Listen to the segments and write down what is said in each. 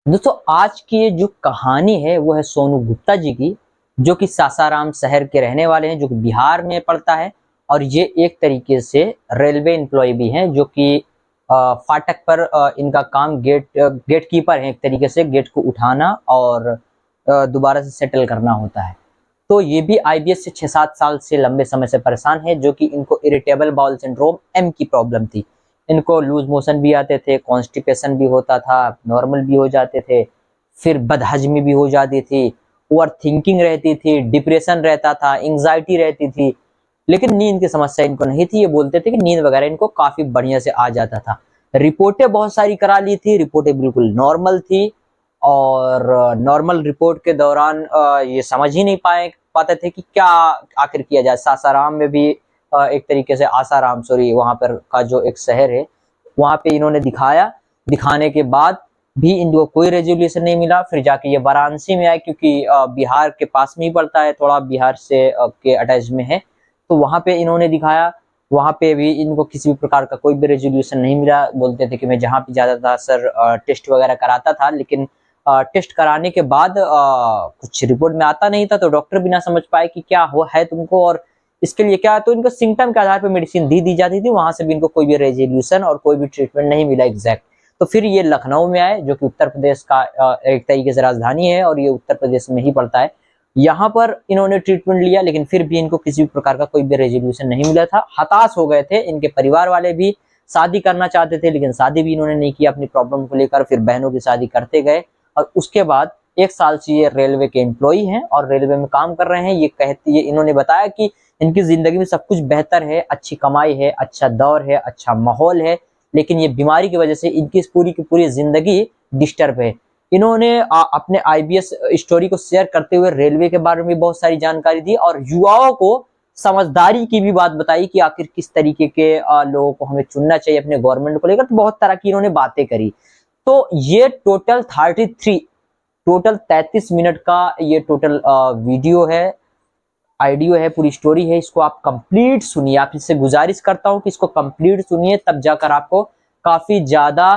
दोस्तों आज की ये जो कहानी है वो है सोनू गुप्ता जी की, जो कि सासाराम शहर के रहने वाले हैं, जो कि बिहार में पड़ता है। और ये एक तरीके से रेलवे एम्प्लॉय भी हैं, जो कि फाटक पर इनका काम गेट कीपर है, एक तरीके से गेट को उठाना और दोबारा से सेटल करना होता है। तो ये भी आईबीएस से 6-7 साल से लंबे समय से परेशान है, जो कि इनको इरिटेबल बाउल सिंड्रोम एम की प्रॉब्लम थी। इनको लूज मोशन भी आते थे, कॉन्स्टिपेशन भी होता था, नॉर्मल भी हो जाते थे, फिर बदहजमी भी हो जाती थी, ओवर थिंकिंग रहती थी, डिप्रेशन रहता था, एंग्जाइटी रहती थी। लेकिन नींद की समस्या इनको नहीं थी। ये बोलते थे कि नींद वगैरह इनको काफी बढ़िया से आ जाता था। रिपोर्टें बहुत सारी करा ली थी, रिपोर्टें बिल्कुल नॉर्मल थी। और नॉर्मल रिपोर्ट के दौरान ये समझ ही नहीं पाते थे कि क्या आखिर किया जाए। सासाराम में भी एक तरीके से आसाराम, सॉरी, वहां पर का जो एक शहर है, वहां पे इन्होंने दिखाया। दिखाने के बाद भी इनको कोई रेजोल्यूशन नहीं मिला। फिर जाके ये वाराणसी में आए, क्योंकि बिहार के पास में ही पड़ता है, थोड़ा बिहार से के अटैच में है। तो वहां पे इन्होंने दिखाया। वहां पे भी इनको किसी भी प्रकार का कोई भी रेजोल्यूशन नहीं मिला। बोलते थे कि मैं जहाँ भी जाता था सर टेस्ट वगैरह कराता था, लेकिन टेस्ट कराने के बाद कुछ रिपोर्ट में आता नहीं था। तो डॉक्टर भी ना समझ पाए कि क्या हो है तुमको और इसके लिए क्या है। तो इनको सिम्टम के आधार पर मेडिसिन दी जाती थी। वहां से भी इनको कोई भी रेजोल्यूशन और कोई भी ट्रीटमेंट नहीं मिला एग्जैक्ट। तो फिर ये लखनऊ में आए, जो कि उत्तर प्रदेश का एक तरीके से राजधानी है, और ये उत्तर प्रदेश में ही पड़ता है। यहाँ पर इन्होंने ट्रीटमेंट लिया, लेकिन फिर भी इनको किसी भी प्रकार का कोई भी रेजोल्यूशन नहीं मिला था। हताश हो गए थे। इनके परिवार वाले भी शादी करना चाहते थे, लेकिन शादी भी इन्होंने नहीं किया अपनी प्रॉब्लम को लेकर। फिर बहनों की शादी करते गए, और उसके बाद 1 साल से ये रेलवे के एम्प्लॉई हैं और रेलवे में काम कर रहे हैं। ये इन्होंने बताया कि इनकी जिंदगी में सब कुछ बेहतर है, अच्छी कमाई है, अच्छा दौर है, अच्छा माहौल है। लेकिन ये बीमारी की वजह से इनकी पूरी की पूरी जिंदगी डिस्टर्ब है। इन्होंने अपने आईबीएस स्टोरी को शेयर करते हुए रेलवे के बारे में बहुत सारी जानकारी दी, और युवाओं को समझदारी की भी बात बताई कि आखिर किस तरीके के लोगों को हमें चुनना चाहिए अपने गवर्नमेंट को लेकर। तो बहुत तरह की इन्होंने बातें करी। तो ये टोटल 33 मिनट का ये टोटल वीडियो है, ऑडियो है, पूरी स्टोरी है। इसको आप कंप्लीट सुनिए। आप इससे गुजारिश करता हूं कि इसको कंप्लीट सुनिए, तब जाकर आपको काफी ज्यादा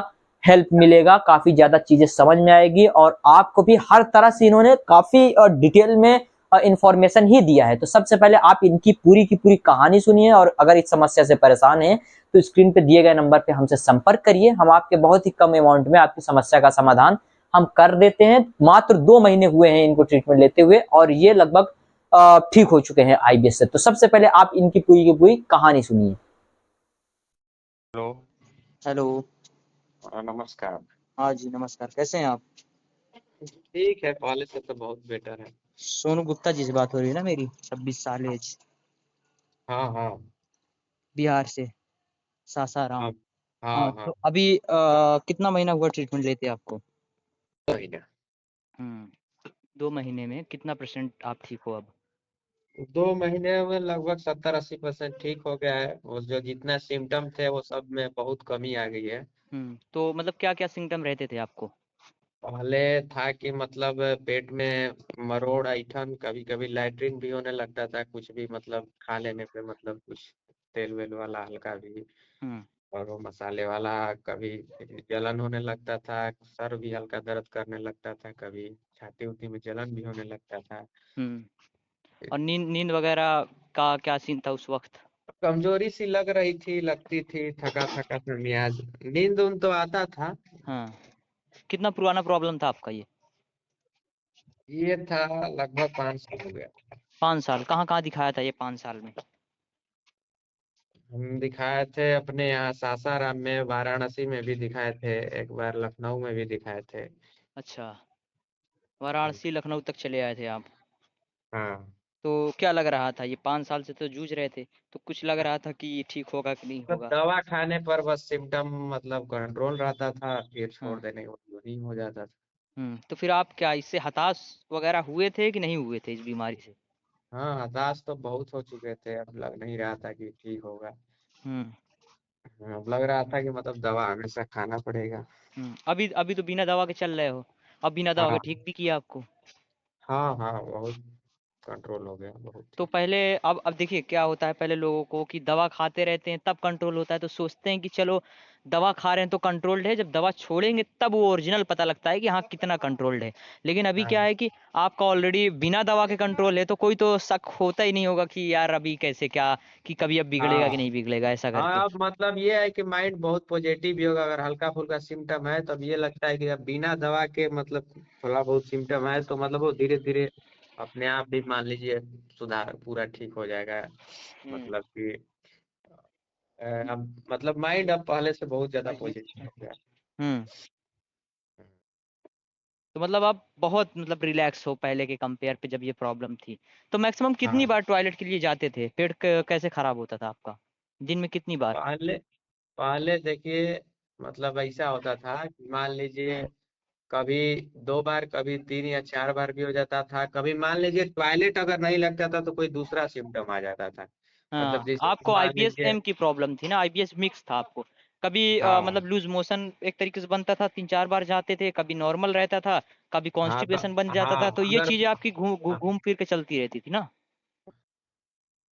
हेल्प मिलेगा, काफी ज्यादा चीजें समझ में आएगी। और आपको भी हर तरह से इन्होंने काफी डिटेल में इंफॉर्मेशन ही दिया है। तो सबसे पहले आप इनकी पूरी की पूरी कहानी सुनिए, और अगर इस समस्या से परेशान हैं तो स्क्रीन पे दिए गए नंबर पे हमसे संपर्क करिए। हम आपके बहुत ही कम अमाउंट में आपकी समस्या का समाधान हम कर देते हैं। मात्र 2 महीने हुए हैं इनको ट्रीटमेंट लेते हुए, और ये लगभग ठीक हो चुके हैं आईबीएस से। तो सबसे पहले आप इनकी पूरी की पूरी कहानी सुनिए। हेलो। हेलो। नमस्कार। हाँ जी, नमस्कार। कैसे हैं आप? ठीक है, पहले से तो बहुत बेटर है। सोनू गुप्ता जी से बात हो रही है ना मेरी? 26 साल एज, हाँ हाँ बिहार से, सासाराम। हाँ हाँ हाँ, हाँ। तो अभी कितना महीना हुआ ट्रीटमेंट लेते आपको? महीने 2 महीने में कितना % आप ठीक हो अब? 2 महीने में लगभग 70-80% ठीक हो गया है। वो जो जितना सिम्टम थे वो सब में बहुत कमी आ गई है। तो मतलब क्या क्या सिम्टम रहते थे आपको? पहले था कि मतलब पेट में मरोड़, ऐंठन, कभी कभी लैट्रिन भी होने लगता था, कुछ भी मतलब खा लेने पे, मतलब कुछ तेल वेल वाला हल्का भी, हम्म और वो मसाले वाला। कभी जलन होने लगता था, सर भी हल्का दर्द करने लगता था, कभी छाती उती में जलन भी होने लगता था। हम्म और नींद नींद वगैरह का क्या सीन था उस वक्त? कमजोरी सी लगती थी, थका थका सा मियाज। नींद उन तो आता था। हाँ, कितना पुराना प्रॉब्लम था आपका ये? ये था लगभग 5 साल हो गया। 5 साल? कहाँ कहाँ दिखाया था ये 5 साल में? हम दिखाए थे अपने यहाँ सासाराम में, वाराणसी में भी दिखाए थे, एक बार लखनऊ में भी दिखाए थे। अच्छा, वाराणसी लखनऊ तक चले आए थे आप? हाँ, तो क्या लग रहा था, ये 5 साल से तो जूझ रहे थे, तो कुछ लग रहा था कि ये ठीक होगा कि नहीं तो होगा? दवा खाने पर बस सिम्टम मतलब कंट्रोल रहता था, फिर छोड़ हाँ। देने को नहीं हो जाता था। तो फिर आप क्या इससे हताश वगैरह हुए थे कि नहीं हुए थे इस बीमारी से? हाँ, हताश तो बहुत हो चुके थे, अब लग नहीं रहा था कि ठीक होगा। हम्म अब लग रहा था कि मतलब दवा हमेशा खाना पड़ेगा। अभी अभी तो बिना दवा के चल रहे हो? अब बिना दवा के हाँ ठीक भी किया आपको? हाँ हाँ, बहुत। कंट्रोल हो गया बहुत तो ही। पहले अब देखिए क्या होता है, पहले लोगों को कि दवा खाते रहते हैं तब कंट्रोल होता है, तो सोचते हैं कि चलो दवा खा रहे हैं तो कंट्रोल्ड है, जब दवा छोड़ेंगे तब वो ओरिजिनल पता लगता है कि हाँ कितना कंट्रोल्ड है। लेकिन अभी क्या हाँ है कि आपका ऑलरेडी बिना दवा के कंट्रोल है, तो कोई तो शक होता ही नहीं होगा कि यार अभी कैसे क्या, कि कभी अब बिगड़ेगा कि हाँ नहीं बिगड़ेगा ऐसा करके। हाँ, अब मतलब ये है कि माइंड बहुत पॉजिटिव भी होगा। अगर हल्का फुल्का सिम्टम है तब ये लगता है कि अब बिना दवा के मतलब थोड़ा बहुत सिम्टम है तो मतलब वो धीरे धीरे अपने आप भी मान लीजिए सुधार पूरा ठीक हो जाएगा। हम्म मतलब कि अब मतलब माइंड अब पहले से बहुत ज्यादा पॉजिटिव हो गया। हम्म तो मतलब आप बहुत मतलब रिलैक्स हो पहले के कंपेयर पे जब ये प्रॉब्लम थी। तो मैक्सिमम कितनी हाँ बार टॉयलेट के लिए जाते थे, पेट कैसे खराब होता था आपका, दिन में कितनी बार? पहले पहले देखिए मतलब ऐसा होता था कि मान लीजिए कभी 2 बार कभी 3 या 4 बार भी हो जाता था। कभी मान लीजिए टॉयलेट अगर नहीं लगता था तो कोई दूसरा सिम्टम आ जाता था। मतलब हाँ, जैसे कि आपको मान आईबीएस लीजिए एम की प्रॉब्लम थी ना, आईबीएस मिक्स था आपको। कभी मतलब हाँ लूज मोशन एक तरीके से बनता था, 3 4 बार जाते थे, कभी नॉर्मल रहता था, कभी हाँ तो कॉन्स्टिपेशन बन जाता था, हाँ तो ये अगर चीजें आपकी घूम फिर के चलती रहती थी ना।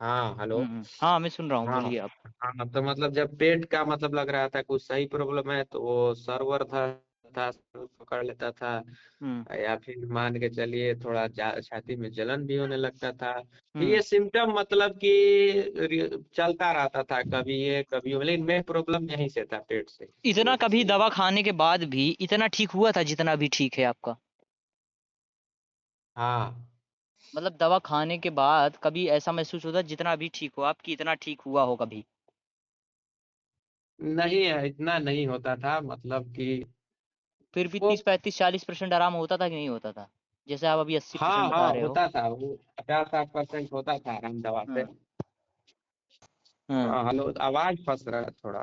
हाँ हेलो हाँ मैं सुन रहा हूँ, हाँ बोलिए आप। हाँ तो मतलब जब पेट का मतलब लग रहा था कुछ सही प्रॉब्लम है तो वो सर्वर था सर्वर पकड़ लेता था। हम्म या फिर मान के चलिए थोड़ा छाती में जलन भी होने लगता था। तो हम्म ये सिम्टम मतलब कि चलता रहता था कभी ये कभी वो, लेकिन मेन प्रॉब्लम यहीं से था पेट से। इतना कभी दवा खाने के बाद भी इतना ठीक हुआ था जितना अभी ठीक है आपका? हाँ मतलब दवा खाने के बाद कभी ऐसा महसूस होता जितना अभी ठीक हो आपकी, इतना ठीक हुआ हो कभी? नहीं है इतना नहीं होता था मतलब कि फिर भी वो 30 35 40% आराम होता था कि नहीं होता था, जैसे आप अभी 80% हाँ बता हाँ रहे हो? होता था वो 50 60% होता था आराम दवा से। हम्म हम्म हाँ हेलो आवाज फंस रहा है थोड़ा।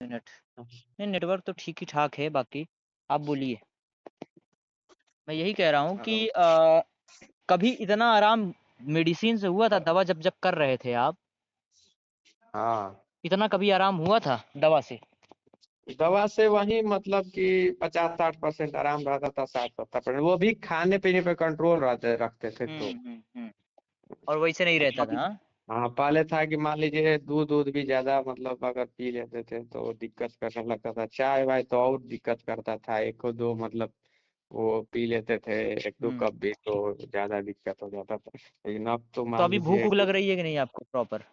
मिनट। नहीं, नेटवर्क तो ठीक ही ठाक है बाकी। आप बोलिए। मैं यही कह रहा हूँ कि हेलो कभी इतना आराम मेडिसिन से हुआ था, दवा जब जब कर रहे थे आप, हाँ इतना कभी आराम हुआ था दवा से? दवा से वही मतलब कि 50 60% आराम रहता था 60 70% वो भी खाने पीने पे कंट्रोल रहते रखते थे तो। हम्म। और वैसे नहीं रहता था, मतलब हाँ? हाँ पहले था कि मान लीजिए दूध दूध भी ज्यादा मतलब अगर पी लेते थे तो दिक्कत करने लगता था। चाय वाय तो और दिक्कत करता था एक दो मतलब वो पी लेते थे 1 2 कप भी तो ज्यादा दिक्कत हो जाता था। लेकिन अब तो तो मान अभी भूख लीजिए वूख कि लग रही है कि नहीं आपको प्रॉपर?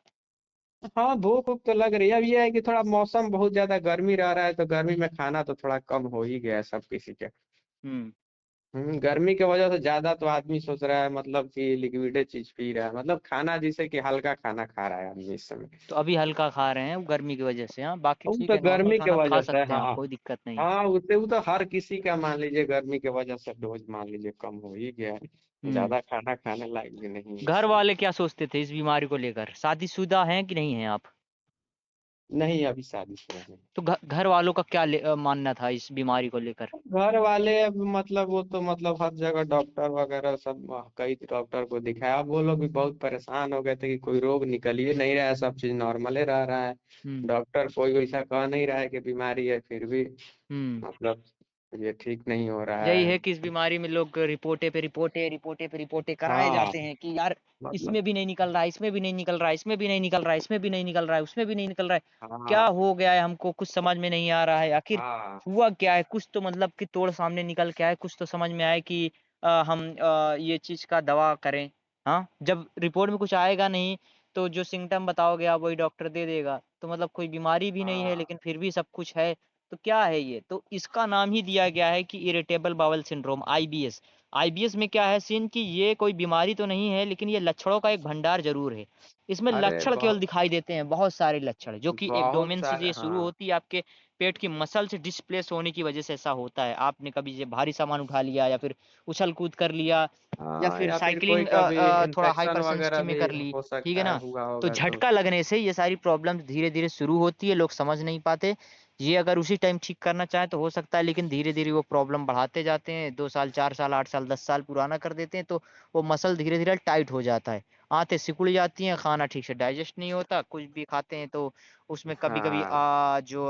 हाँ भूख वूख तो लग रही है। अब ये है कि थोड़ा मौसम बहुत ज्यादा गर्मी रह रहा है तो गर्मी में खाना तो थोड़ा कम हो ही गया है सब किसी के। हम्म गर्मी की वजह से ज्यादा तो आदमी सोच रहा है मतलब कि लिक्विड चीज पी रहा है मतलब खाना जिसे कि हल्का खाना खा रहा है आदमी इस समय। तो अभी हल्का खा रहे हैं गर्मी की वजह से, हाँ? बाकी वो ठीक तो है, नॉर्मल गर्मी की खाना आप खा वजह से सकते हैं, आप हाँ। कोई दिक्कत नहीं है। हाँ उससे वो तो हर किसी का मान लीजिए गर्मी की वजह से डोज मान लीजिए कम हो ही गया है। हम्म ज्यादा खाना खाने लायक भी नहीं है इस घर समय। वाले क्या सोचते थे इस बीमारी को लेकर, शादीशुदा हैं कि नहीं हैं आप? नहीं अभी शादी शुदा नहीं। तो घर वालों का क्या मानना था इस बीमारी को लेकर? घर वाले अब मतलब वो तो मतलब हर जगह डॉक्टर वगैरह सब कई डॉक्टर को दिखाया। अब वो लोग भी बहुत परेशान हो गए थे कि कोई रोग निकल ही नहीं रहा है सब चीज नॉर्मल रह रहा है। हम्म डॉक्टर कोई वैसा कह नहीं रहा है कि बीमारी है फिर भी हम्म मतलब ये ठीक नहीं हो रहा यही है। है कि इस बीमारी में लोग रिपोर्टे कराए हाँ जाते हैं कि यार मतलब इसमें भी नहीं निकल रहा है, इसमें भी नहीं निकल रहा है, इसमें भी नहीं निकल रहा है, इसमें भी नहीं निकल रहा है, उसमें भी नहीं निकल रहा है। क्या हाँ हो गया है हमको कुछ समझ में नहीं आ रहा है, आखिर हाँ हुआ क्या है? कुछ तो मतलब कि तोड़ सामने निकल के आए, कुछ तो समझ में आए कि हम ये चीज का दवा करें। हाँ, जब रिपोर्ट में कुछ आएगा नहीं तो जो सिम्टम बताओगे आप वही डॉक्टर दे देगा, तो मतलब कोई बीमारी भी नहीं है हाँ लेकिन फिर भी सब कुछ है। तो क्या है ये? तो इसका नाम ही दिया गया है कि irritable bowel syndrome, IBS. IBS में क्या है सीन कि ये कोई बीमारी तो नहीं है लेकिन ये लक्षणों का एक भंडार जरूर है। इसमें अरे लक्षण केवल बहुत दिखाई देते हैं, बहुत सारे लक्षण जो कि बहुत एब्डोमेन से सारे ये शुरू हाँ होती है, आपके पेट की मसल से डिस्प्लेस होने की वजह से ऐसा होता है। आपने कभी ये भारी सामान उठा लिया या फिर उछल कूद कर लिया या हाँ फिर या फिर कोई साइकिलिंग कभी थोड़ा इन्फेक्शन हाइपर वगैरह सेंसिटिव में भी कर ली, हो ठीक है सकता है ना? हुआ तो होगा तो। झटका लगने से ये सारी प्रॉब्लम्स धीरे धीरे शुरू होती है, लोग समझ नहीं पाते। ये अगर उसी टाइम ठीक करना चाहे तो हो सकता है, लेकिन धीरे धीरे वो प्रॉब्लम बढ़ाते जाते हैं, 2 साल 4 साल 8 साल 10 साल पुराना कर देते हैं, तो वो मसल धीरे धीरे टाइट हो जाता है, आंतें सिकुड़ जाती हैं, खाना ठीक से डाइजेस्ट नहीं होता, कुछ भी खाते हैं तो उसमें कभी कभी हाँ जो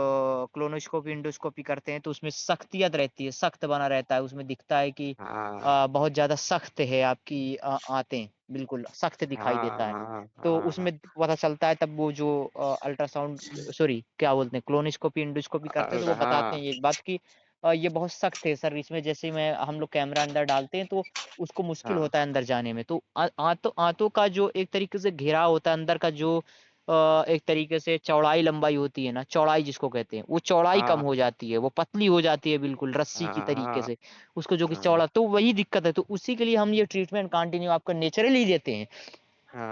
क्लोनोस्कोपी इंडोस्कोपी करते हैं तो उसमें सख्तियत रहती है, सख्त बना रहता है, उसमें दिखता है कि हाँ बहुत ज्यादा सख्त है आपकी आंतें, बिल्कुल सख्त दिखाई हाँ देता है। हाँ तो हाँ उसमें पता चलता है, तब वो जो अल्ट्रासाउंड, सॉरी क्या बोलते हैं, क्लोनोस्कोपी इंडोस्कोपी करते हैं, तो वो बताते हाँ हैं ये बात की ये बहुत सख्त है सर, इसमें जैसे मैं हम लोग कैमरा अंदर डालते हैं तो उसको मुश्किल हाँ होता है अंदर जाने में, तो आंतों आंतों का जो एक तरीके से घेराव होता है अंदर का, जो एक तरीके से चौड़ाई लंबाई होती है ना, चौड़ाई जिसको कहते हैं, वो चौड़ाई कम हाँ हो जाती है, वो पतली हो जाती है बिल्कुल रस्सी की हाँ तरीके हाँ से, उसको जो कि हाँ चौड़ा, तो वही दिक्कत है, तो उसी के लिए हम ये ट्रीटमेंट कंटिन्यू आपका नेचुरली देते हैं।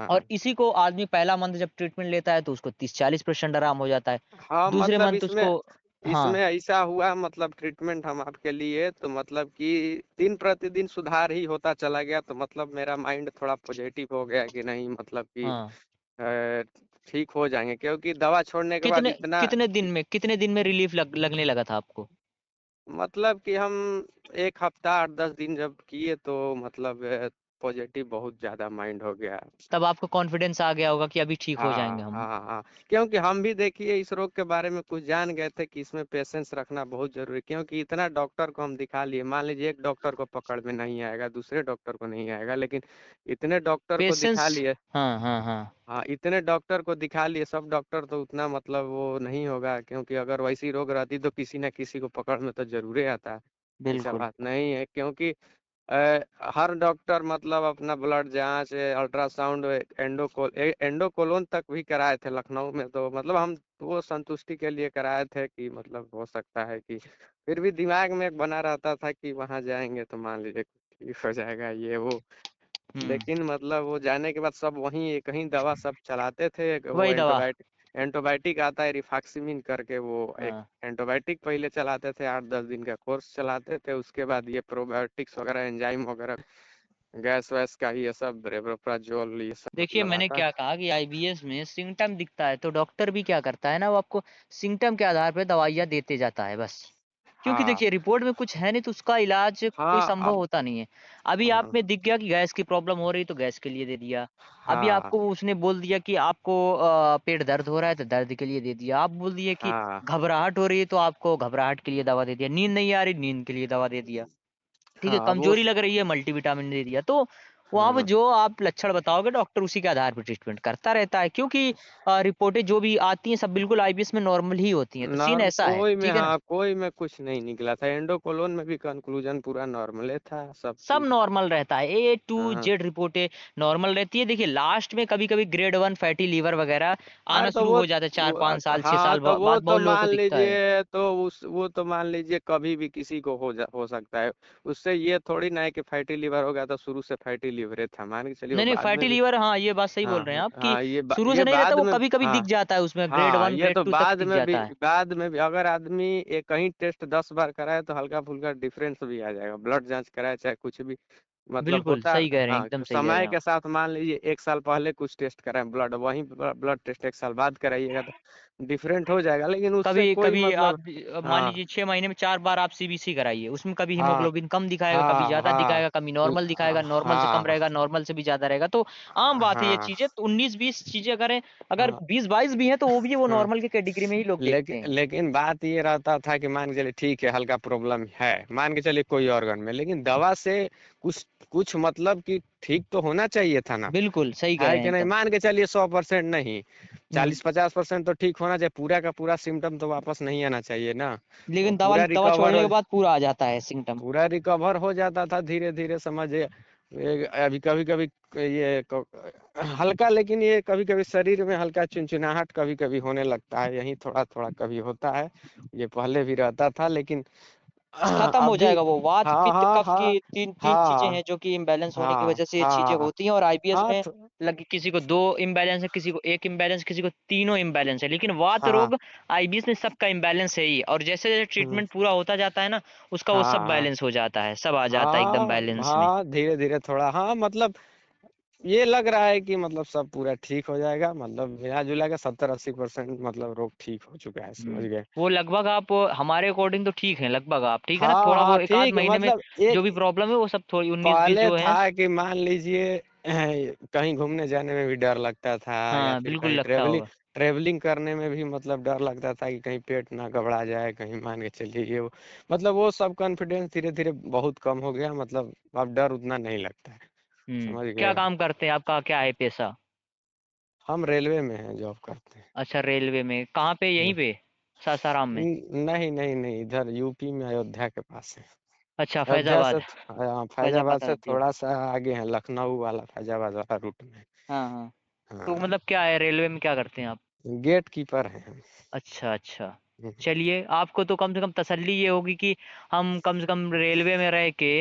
और हाँ इसी को आदमी पहला मंथ जब ट्रीटमेंट लेता है तो उसको 30-40% आराम हो जाता है, हाँ दूसरे मतलब मंथ इसमें उसको, हाँ इसमें ऐसा हुआ मतलब ट्रीटमेंट हम आपके लिए तो मतलब कि दिन प्रतिदिन सुधार ही होता चला गया तो मतलब मेरा माइंड थोड़ा पॉजिटिव हो गया कि नहीं मतलब कि हाँ। ठीक हो जाएंगे क्योंकि दवा छोड़ने के बाद कितने इतना कितने दिन में रिलीफ लगने लगा था आपको? मतलब कि हम 1 हफ्ता 8 10 दिन जब किए तो मतलब पॉजिटिव बहुत ज्यादा माइंड हो गया। तब आपको कॉन्फिडेंस आ गया होगा कि अभी ठीक हो हाँ जाएंगे हम। हाँ हाँ क्योंकि हम भी देखिए इस रोग के बारे में कुछ जान गए थे कि इसमें पेशेंस रखना बहुत जरूरी है क्योंकि इतना डॉक्टर को हम दिखा लिए मान लीजिए एक डॉक्टर को पकड़ में नहीं आएगा दूसरे डॉक्टर को नहीं आएगा लेकिन इतने डॉक्टर को दिखा पेशेंस। लिए। हाँ हाँ हाँ। हाँ इतने डॉक्टर को दिखा लिए सब डॉक्टर तो उतना मतलब वो नहीं होगा क्योंकि अगर वैसी रोग रहती तो किसी न किसी को पकड़ में तो जरूर आता है। ऐसा बिल्कुल। बात नहीं है क्योंकि हर डॉक्टर मतलब अपना ब्लड जांच अल्ट्रासाउंड एंडोकोलोन तक भी कराए थे लखनऊ में तो मतलब हम वो संतुष्टि के लिए कराए थे कि मतलब हो सकता है कि फिर भी दिमाग में एक बना रहता था कि वहां जाएंगे तो मान लीजिए ठीक हो जाएगा ये वो हम्म। लेकिन मतलब वो जाने के बाद सब वहीं एक ही दवा सब चलाते थे वो वही दवा। एंटीबायोटिक एंटीबायोटिक आता है रिफाक्सिमिन करके वो एक हाँ। एंटीबायोटिक पहले चलाते थे 8 10 दिन का कोर्स चलाते थे उसके बाद ये प्रोबायोटिक्स वगैरह एंजाइम वगैरह गैस वैस का ये सब रेब्रोप्राजोल ये सब देखिए मतलब मैंने आता है। क्या कहा कि आईबीएस में सिम्टम दिखता है तो डॉक्टर भी क्या करता है ना, वो आपको सिम्टम के आधार पर दवाइयाँ देते जाता है बस, क्योंकि हाँ देखिए रिपोर्ट में कुछ है नहीं तो उसका इलाज कोई हाँ संभव अब होता नहीं है। अभी आप हाँ में दिख गया कि गैस की प्रॉब्लम हो रही तो गैस के लिए दे दिया, अभी हाँ आपको उसने बोल दिया कि आपको पेट दर्द हो रहा है तो दर्द के लिए दे दिया, आप बोल दिए कि हाँ घबराहट हो रही है तो आपको घबराहट के लिए दवा दे दिया, नींद नहीं आ रही नींद के लिए दवा दे दिया, ठीक है, हाँ वो कमजोरी लग रही है मल्टीविटामिन दे दिया, तो वहां पर हाँ जो आप लक्षण बताओगे डॉक्टर उसी के आधार पर ट्रीटमेंट करता रहता है, क्योंकि रिपोर्टें जो भी आती हैं सब बिल्कुल आईबीएस में नॉर्मल ही होती हैं, तो सीन नॉर्म ऐसा है, कोई में ठीक है ना। हाँ कोई में कुछ नहीं निकला था एंडोकोलोन में भी कंक्लूजन पूरा नॉर्मल था सब सब चीज। नॉर्मल रहता है, A to Z हाँ रिपोर्टें नॉर्मल रहती है, देखिए लास्ट में कभी कभी ग्रेड 1 फैटी लीवर वगैरह हाँ आना तो शुरू हो जाता है, चार पाँच साल छह हाँ साल तो वो बाद तो बहुत लोगों को मान दिखता है। लीजिए तो उस वो तो मान लीजिए कभी भी किसी को हो सकता है उससे ये थोड़ी ना है कि फैटी लीवर हो गया तो शुरू से फैटी लीवर था मान के चलिए वो नहीं नहीं, बाद में फैटी भी। लीवर, हाँ ये बात सही हाँ बोल रहे हैं आप कि हाँ शुरू से ये नहीं रहता, बाद वो में कभी कभी हाँ दिख जाता है, उसमें ग्रेड हाँ वन ये ग्रेड तो टू तक दिख जाता है। बाद में भी अगर आदमी एक ही टेस्ट 10 बार कराए तो हल्का फुल्का डिफरेंस भी आ जाएगा ब्लड जांच कराए चाहे कुछ भी मतलब बिल्कुल होता। सही कह रहे हैं, हाँ एकदम सही कह रहे समय हैं आप। के साथ मान लीजिए 1 साल पहले कुछ टेस्ट कराएं ब्लड वहीं ब्लड टेस्ट 1 साल बाद कराइएगा तो डिफरेंट हो जाएगा लेकिन उससे कभी कोई कभी आप मतलब। मान हाँ लीजिए 6 महीने में 4 बार आप सीबीसी कराइए, उसमें कभी हाँ हीमोग्लोबिन कम दिखाएगा, कभी हाँ ज्यादा हाँ दिखाएगा, कभी नॉर्मल दिखाएगा, नॉर्मल से कम हाँ रहेगा, नॉर्मल से भी ज्यादा रहेगा, तो आम बात है ये हाँ चीजें, तो 19-20 चीजें करें, अगर हाँ 20-22 भी है तो वो भी वो हाँ नॉर्मल के कैटेगरी में ही लोग देखते हैं। लेकिन बात ये रहता था कि मान के चलिए ठीक है हल्का प्रॉब्लम है मान के चलिए कोई ऑर्गन में लेकिन दवा से कुछ कुछ मतलब कि ठीक तो होना चाहिए था ना। बिल्कुल सही कह है रहे हैं कि नहीं एकदम। मान के चलिए 100% नहीं हम्म। 40 50% तो ठीक होना चाहिए पूरा का पूरा सिम्टम तो वापस नहीं आना चाहिए ना। वो लेकिन दवा दवा छोड़ने के बाद पूरा आ जाता है सिम्टम। पूरा रिकवर हो जाता था धीरे धीरे समझिए। अभी कभी कभी ये हल्का लेकिन ये कभी कभी शरीर में हल्का चुनचुनाहट कभी कभी होने लगता है यही थोड़ा थोड़ा कभी होता है। ये पहले भी रहता था लेकिन खत्म हो अब भी। जाएगा वो, वात हाँ पित्त हाँ कफ हाँ की तीन तीन चीजें हाँ हैं जो कि इम्बैलेंस होने की हाँ वजह से ये चीजें हाँ होती हैं, और आईबीएस हाँ में लगे किसी को 2 इम्बैलेंस है, किसी को 1 इम्बैलेंस, किसी को तीनों इम्बैलेंस है, लेकिन वात हाँ रोग आईबीएस में सबका इम्बैलेंस है ही, और जैसे जैसे हम्म, ट्रीटमेंट पूरा होता जाता है ना उसका वो सब हाँ बैलेंस हो जाता है, सब आ जाता है एकदम हाँ बैलेंस में। हाँ धीरे धीरे थोड़ा हाँ मतलब ये लग रहा है कि मतलब सब पूरा ठीक हो जाएगा, मतलब मिला जुला के 70-80% मतलब रोग ठीक हो चुका है, समझ गए। वो लगभग आप हमारे अकॉर्डिंग तो ठीक है, लगभग आप ठीक है ना, हाँ थोड़ा हाँ बहुत एक आध ठीक, महीने में मतलब जो एक भी प्रॉब्लम है वो सब थोड़ी 19-20 पहले जो है। था कि मान लीजिए कहीं घूमने जाने में भी डर लगता था, या हाँ फिर बिल्कुल कहीं लगता ट्रेवलिंग होगा। ट्रेवलिंग करने में भी मतलब डर लगता था कि कहीं पेट ना गड़बड़ा जाए, कहीं मान के चलिए ये वो, मतलब वो सब कॉन्फिडेंस धीरे धीरे बहुत कम हो गया, मतलब अब डर उतना नहीं लगता है, समझ क्या गए। काम करते हैं, आपका क्या है पेशा? हम रेलवे में हैं, जॉब करते हैं। अच्छा रेलवे में, कहाँ पे, यहीं पे सासाराम में? नहीं नहीं नहीं, इधर यूपी में अयोध्या के पास है। अच्छा अयोध्या से फैजाबाद। फैजाबाद फैजाबाद से आती है। थोड़ा सा आगे है, लखनऊ वाला फैजाबाद वाला रूट में। हाँ हाँ। तो हाँ, मतलब क्या है, रेलवे में क्या करते हैं आप? गेट कीपर है हम। अच्छा अच्छा। हम्म। चलिए, आपको तो कम से कम तसल्ली ये होगी कि हम कम से कम रेलवे में रह के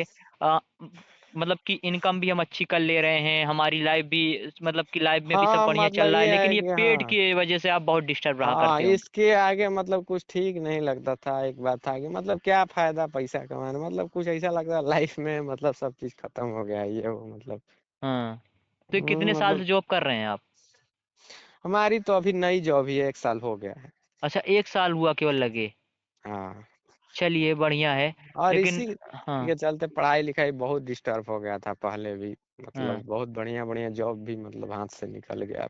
मतलब कि इनकम भी हम अच्छी कर ले रहे हैं, हमारी लाइफ भी, मतलब कि लाइफ में भी सब हाँ बढ़िया मतलब चल रहा है, ये लेकिन है ये कि पेट हाँ की वजह से आप बहुत डिस्टर्ब रहा हाँ, करते होंगे। इसके आगे मतलब कुछ ठीक नहीं लगता था, एक बात था कि मतलब क्या फायदा पैसा कमाने, मतलब कुछ ऐसा लगता लाइफ में मतलब सब चीज खत्म हो गया है, ये वो मतलब। हाँ। तो ये कितने साल मतलब से जॉब कर रहे हैं आप? हमारी तो अभी नई जॉब ही है, 1 साल हो गया है। अच्छा 1 साल हुआ केवल लगे? हाँ, चलिए बढ़िया है। और लेकिन इसी हाँ के चलते पढ़ाई लिखाई बहुत डिस्टर्ब हो गया था पहले भी, हाँ, मतलब बहुत बढ़िया बढ़िया जॉब भी मतलब हाथ से निकल गया,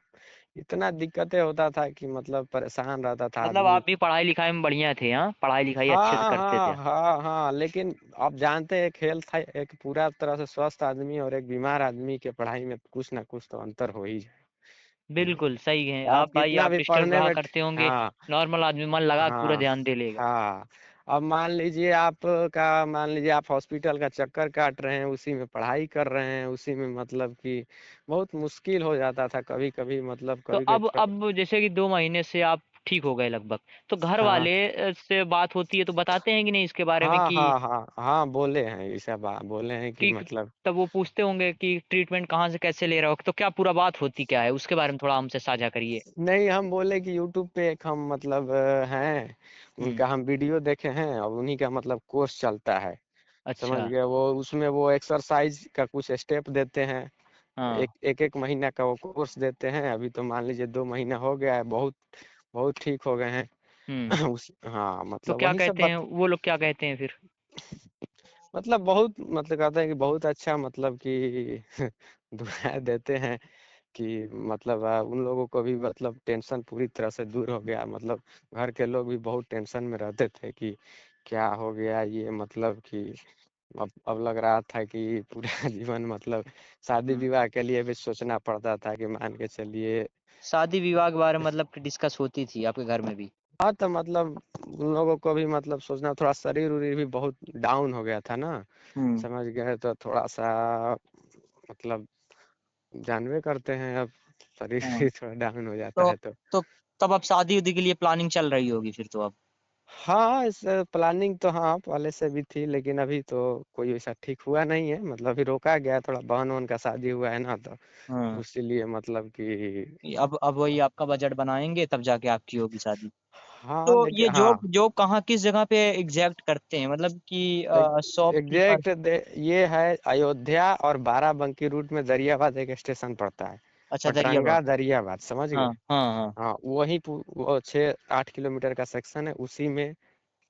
इतना दिक्कतें होता था कि मतलब परेशान रहता था मतलब आदमी। आप भी पढ़ाई लिखाई में बढ़िया थे, हाँ पढ़ाई लिखाई अच्छे से हाँ करते थे? हाँ हाँ हाँ, लेकिन आप जानते हैं, एक हेल्थ है, एक पूरा तरह से स्वस्थ आदमी और एक बीमार आदमी के पढ़ाई में कुछ ना कुछ तो अंतर हो ही जाए। बिल्कुल सही है आप आप भाई, कितना आप भी डिस्टर्ब पढ़ने रहा में करते होंगे। हाँ नॉर्मल आदमी मन लगा के पूरा हाँ ध्यान दे लेगा। हाँ, अब मान लीजिए आप हॉस्पिटल का चक्कर काट रहे हैं, उसी में पढ़ाई कर रहे हैं, उसी में मतलब कि बहुत मुश्किल हो जाता था कभी कभी, मतलब तो कभी अब जैसे कि 2 महीने से आप ठीक हो गए लगभग, तो घर हाँ वाले से बात होती है तो बताते हैं कि नहीं इसके बारे में हाँ कि हाँ हाँ हाँ, बोले हैं ऐसा बात, बोले हैं कि कि मतलब तब वो पूछते होंगे कि ट्रीटमेंट कहाँ से कैसे ले रहे हो, तो क्या पूरा बात होती क्या है, उसके बारे में थोड़ा हमसे साझा करिए। नहीं, हम बोले कि यूट्यूब पे एक हम मतलब हैं, हम्म। उनका हम वीडियो देखे हैं और उन्हीं का मतलब कोर्स चलता है, समझ अच्छा। गए। वो उसमें वो एक्सरसाइज का कुछ स्टेप देते हैं, हाँ। एक महीना का वो कोर्स देते हैं, अभी तो मान लीजिए 2 महीना हो गया है, बहुत बहुत ठीक हो गए हैं। हम्म। हाँ, तो मतलब क्या वही सब कहते हैं वो लोग, क्या कहते हैं फिर? मतलब बहुत मतलब कहते हैं कि बहुत अच्छा, मतलब कि दुआएं देते हैं कि मतलब उन लोगों को भी मतलब टेंशन पूरी तरह से दूर हो गया, मतलब घर के लोग भी बहुत टेंशन में रहते थे कि क्या हो गया ये, मतलब कि अब लग रहा था कि पूरा जीवन मतलब शादी हम्म। विवाह के लिए भी सोचना पड़ता था कि मान के चलिए। शादी विवाह के बारे में मतलब डिस्कस होती थी आपके घर में भी? हाँ, तो मतलब उन लोगों को भी मतलब सोचना, थोड़ा शरीर उरीर भी बहुत डाउन हो गया था ना, हम्म। समझ गए, तो थोड़ा सा मतलब जानवे करते हैं, अब शरीर हाँ। भी थोड़ा डाउन हो जाता तो है तो। तो तब अब शादी उदी के लिए प्लानिंग चल रही होगी फिर तो अब? हाँ, इस प्लानिंग तो हाँ पहले से भी थी, लेकिन अभी तो कोई वैसा ठीक हुआ नहीं है, मतलब अभी रोका गया है, थोड़ा बहन वहन का शादी हुआ है ना, तो हाँ। उसीलिए मतलब कि अब वही आपका बजट बनाएंगे तब जाके आपकी होगी शादी। हाँ, तो ये लेकिन जॉब हाँ जॉब कहाँ किस जगह पे एग्जैक्ट करते हैं, मतलब कि शॉपकीपर? एग्जैक्ट ये है अयोध्या और बाराबंकी रूट में दरियाबाद एक स्टेशन पड़ता है, अच्छा पटरंगा दरियाबाद। दरियाबाद, समझ हाँ गए। हाँ हाँ। हाँ, वही वो 6-8 किलोमीटर का सेक्शन है, उसी में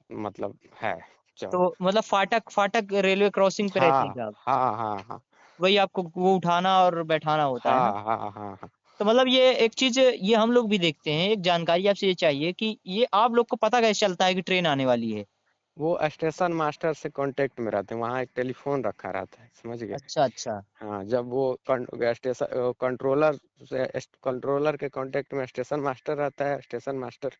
मतलब है तो जॉब। मतलब फाटक फाटक रेलवे क्रॉसिंग पे रहते हैं हाँ क्या आप? हाँ हाँ हाँ वही आपको वो उठाना और बैठाना होता है ना? हाँ हाँ हाँ हाँ। तो मतलब ये एक चीज ये हम लोग भी देखते हैं, एक जानकारी आपसे ये चाहिए कि ये आप लोग को पता कैसे चलता है कि ट्रेन आने वाली है? वो स्टेशन मास्टर से कांटेक्ट में रहते हैं, वहाँ एक टेलीफोन रखा रहता है, समझ गए। अच्छा अच्छा। हाँ, जब वो स्टेशन कंट्रोलर से कंट्रोलर के कांटेक्ट में स्टेशन मास्टर रहता है, स्टेशन मास्टर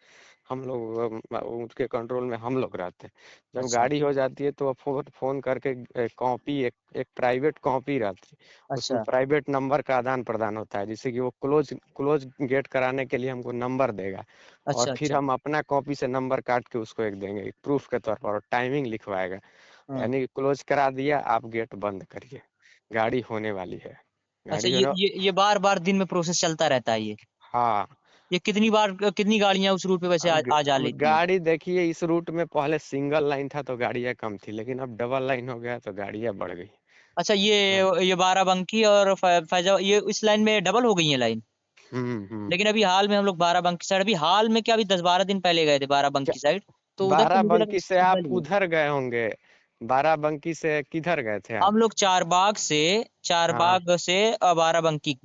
हम लोग उसके कंट्रोल में हम लोग रहते हैं। जब अच्छा गाड़ी हो जाती है तो वो फोन फोन करके कॉपी एक प्राइवेट कॉपी रहती है, उसमें अच्छा प्राइवेट नंबर का आदान प्रदान होता है, जिससे कि वो क्लोज गेट कराने के लिए हमको नंबर देगा, और अच्छा। फिर अच्छा। हम अपना कॉपी से नंबर काट के उसको एक देंगे प्रूफ के तौर पर, और टाइमिंग लिखवाएगा, हाँ। यानी कि क्लोज करा दिया, आप गेट बंद करिए, गाड़ी होने वाली है, अच्छा गाड़ी होने। ये बार बार दिन में प्रोसेस चलता रहता है ये? हाँ, ये कितनी बार कितनी गाड़ियां उस रूट पे वैसे आ जा अब लेती हैं? गाड़ी देखिए, इस रूट में पहले सिंगल लाइन था तो गाड़ियाँ कम थी, लेकिन अब डबल लाइन हो गया तो गाड़ियाँ बढ़ गई, अच्छा, हाँ। ये बाराबंकी और फैजाबाद ये इस लाइन में डबल हो गई है लाइन। हम्म। लेकिन अभी हाल में हम लोग बाराबंकी साइड, अभी हाल में क्या, अभी 10-12 दिन पहले गए थे बाराबंकी साइड, तो उधर तो मुझे लगा बाराबंकी से आप सिग्नल ही है। उधर गए होंगे। बाराबंकी से किधर गए थे आप? हम लोग हाँ। चारबाग से बाराबंकी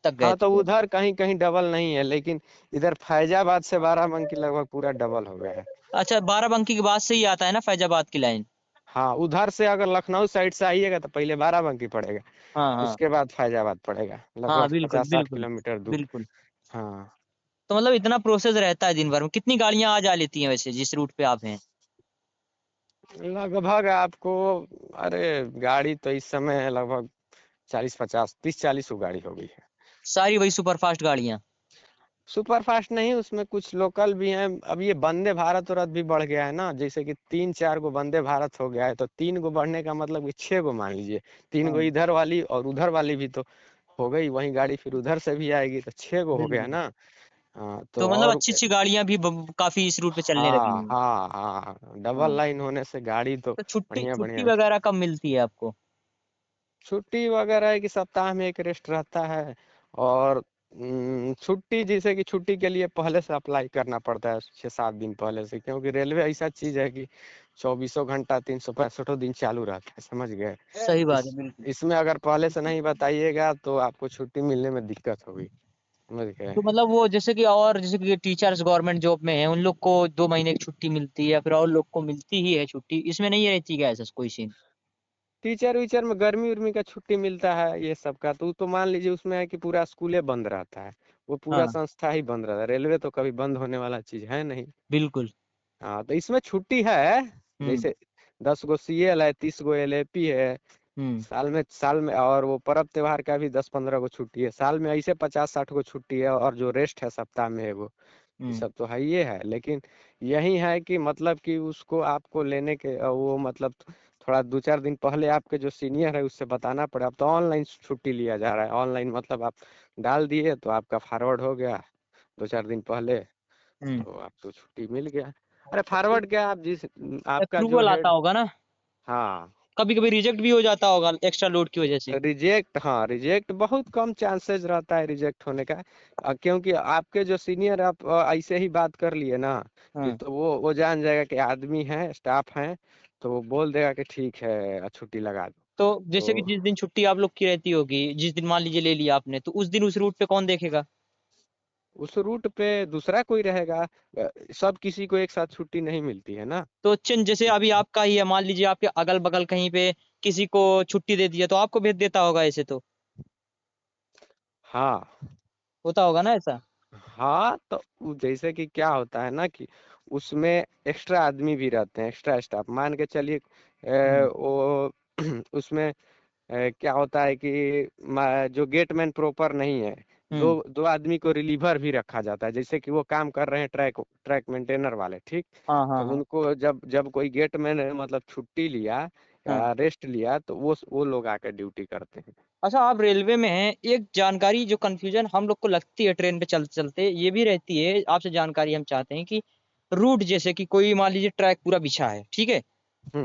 तक गए हाँ, तो थे। उधर कहीं कहीं डबल नहीं है, लेकिन इधर फैजाबाद से बाराबंकी लगभग पूरा डबल हो गया है। अच्छा, बाराबंकी के बाद से ही आता है ना फैजाबाद की लाइन। हाँ, उधर से अगर लखनऊ साइड से आइएगा तो पहले बाराबंकी पड़ेगा, हाँ हाँ। उसके बाद फैजाबाद पड़ेगा, हाँ लगभग बिल्कुल 50-60 किलोमीटर दूर। बिल्कुल। हाँ। तो मतलब इतना प्रोसेस रहता है दिन भर में, कितनी गाड़ियां आ जा लेती हैं वैसे जिस रूट पे आप हैं? लगभग आपको, अरे गाड़ी तो इस समय लगभग 40-50, 30-40 को गाड़ी हो गई है। सारी वही सुपरफास्ट गाड़ियां? सुपर फास्ट नहीं, उसमें कुछ लोकल भी हैं। अब ये वंदे भारत और भी बढ़ गया है ना, जैसे कि 3-4 गो वंदे भारत हो गया है, तो 3 गो बढ़ने का मतलब कि 6 गो मान लीजिए। 3 गो हाँ इधर वाली और उधर वाली भी तो हो गई, वही गाड़ी फिर उधर से भी आएगी, तो 6 गो हो गया बिल्कुल। ना। हाँ, तो तो मतलब और अच्छी अच्छी गाड़ियां भी काफी इस रूट पे चलने लगी हाँ हैं। हाँ हाँ, डबल हाँ। लाइन होने से गाड़ी तो तो छुट्टी बढ़िया छुट्टी बढ़िया। वगैरह कब मिलती है आपको? छुट्टी वगैरह है कि सप्ताह में एक रेस्ट रहता है। और छुट्टी, जैसे कि छुट्टी के लिए पहले से अप्लाई करना पड़ता है 6-7 दिन पहले से, क्योंकि रेलवे ऐसा चीज है कि 24 घंटा 365 दिन चालू रहता है, समझ गए। सही बात है इस बिल्कुल। इसमें अगर पहले से नहीं बताइएगा तो आपको छुट्टी मिलने में दिक्कत होगी, समझ गए। तो मतलब वो जैसे कि टीचर्स गवर्नमेंट जॉब में है, उन लोग को 2 महीने की छुट्टी मिलती है, या फिर और लोग को मिलती ही है छुट्टी, इसमें नहीं रहती क्या ऐसा कोई सीन? टीचर वीचर में गर्मी उर्मी का छुट्टी मिलता है, ये सब का तो मान लीजिए उसमें है कि पूरा स्कूले बंद रहता है, वो पूरा हाँ संस्था ही बंद रहता है। रेलवे तो कभी बंद होने वाला चीज है नहीं। बिल्कुल। हाँ, तो इसमें छुट्टी है, हम्म जैसे 10 गो CL है, 30 गो LAP है। हम्म साल में और वो पर्व त्योहार का भी 10-15 गो छुट्टी है साल में, ऐसे 50-60 गो छुट्टी है, और जो रेस्ट है सप्ताह में एगो। ये हम्म। सब तो है, ये है, लेकिन यही है कि मतलब कि उसको आपको लेने के वो मतलब थोड़ा 2-4 दिन पहले आपके जो सीनियर है उससे बताना पड़े। अब तो ऑनलाइन छुट्टी लिया जा रहा है, ऑनलाइन मतलब आप डाल दिए तो आपका फॉरवर्ड हो गया 2-4 दिन पहले, हम्म। तो आपको छुट्टी मिल गया। अरे फॉरवर्ड क्या, आप जिस आपका जो अप्रूवल आता हेड। होगा ना? हाँ। कभी कभी रिजेक्ट भी हो जाता होगा एक्स्ट्रा लोड की वजह से। रिजेक्ट, हाँ रिजेक्ट बहुत कम चांसेस रहता है रिजेक्ट होने का। क्योंकि आपके जो सीनियर, आप ऐसे ही बात कर लिए ना कि, हाँ। तो वो जान जाएगा कि आदमी है, स्टाफ है, तो वो बोल देगा कि ठीक है छुट्टी लगा दो। तो जैसे कि तो जिस दिन छुट्टी आप लोग की रहती होगी, जिस दिन मान लीजिए ले लिया आपने, तो उस दिन उस रूट पे कौन देखेगा? उस रूट पे दूसरा कोई रहेगा। सब किसी को एक साथ छुट्टी नहीं मिलती है ना। तो चिन जैसे अभी आपका ही है, मान लीजिए आपके अगल बगल कहीं पे किसी को छुट्टी दे दिया, तो आपको भेज देता होगा ऐसे तो। हाँ होता होगा ना ऐसा? हाँ, तो जैसे कि क्या होता है ना कि उसमें एक्स्ट्रा आदमी भी रहते हैं, एक्स्ट्रा स्टाफ मान के चलिए। हम्म वो उसमें क्या होता है कि जो गेटमैन प्रॉपर नहीं है, दो हम्म। दो आदमी को रिलीवर भी रखा जाता है, जैसे कि वो काम कर रहे हैं ट्रैक ट्रैक मेंटेनर वाले, ठीक। हाँ हाँ तो हाँ उनको जब जब कोई गेटमैन मतलब छुट्टी लिया हाँ। या रेस्ट लिया, तो वो लोग आकर ड्यूटी करते हैं। अच्छा, आप रेलवे में हैं, एक जानकारी जो कंफ्यूजन हम लोग को लगती है ट्रेन पे चलते चलते, ये भी रहती है, आपसे जानकारी हम चाहते हैं कि रूट जैसे कि कोई मान लीजिए ट्रैक पूरा बिछा है, ठीक है।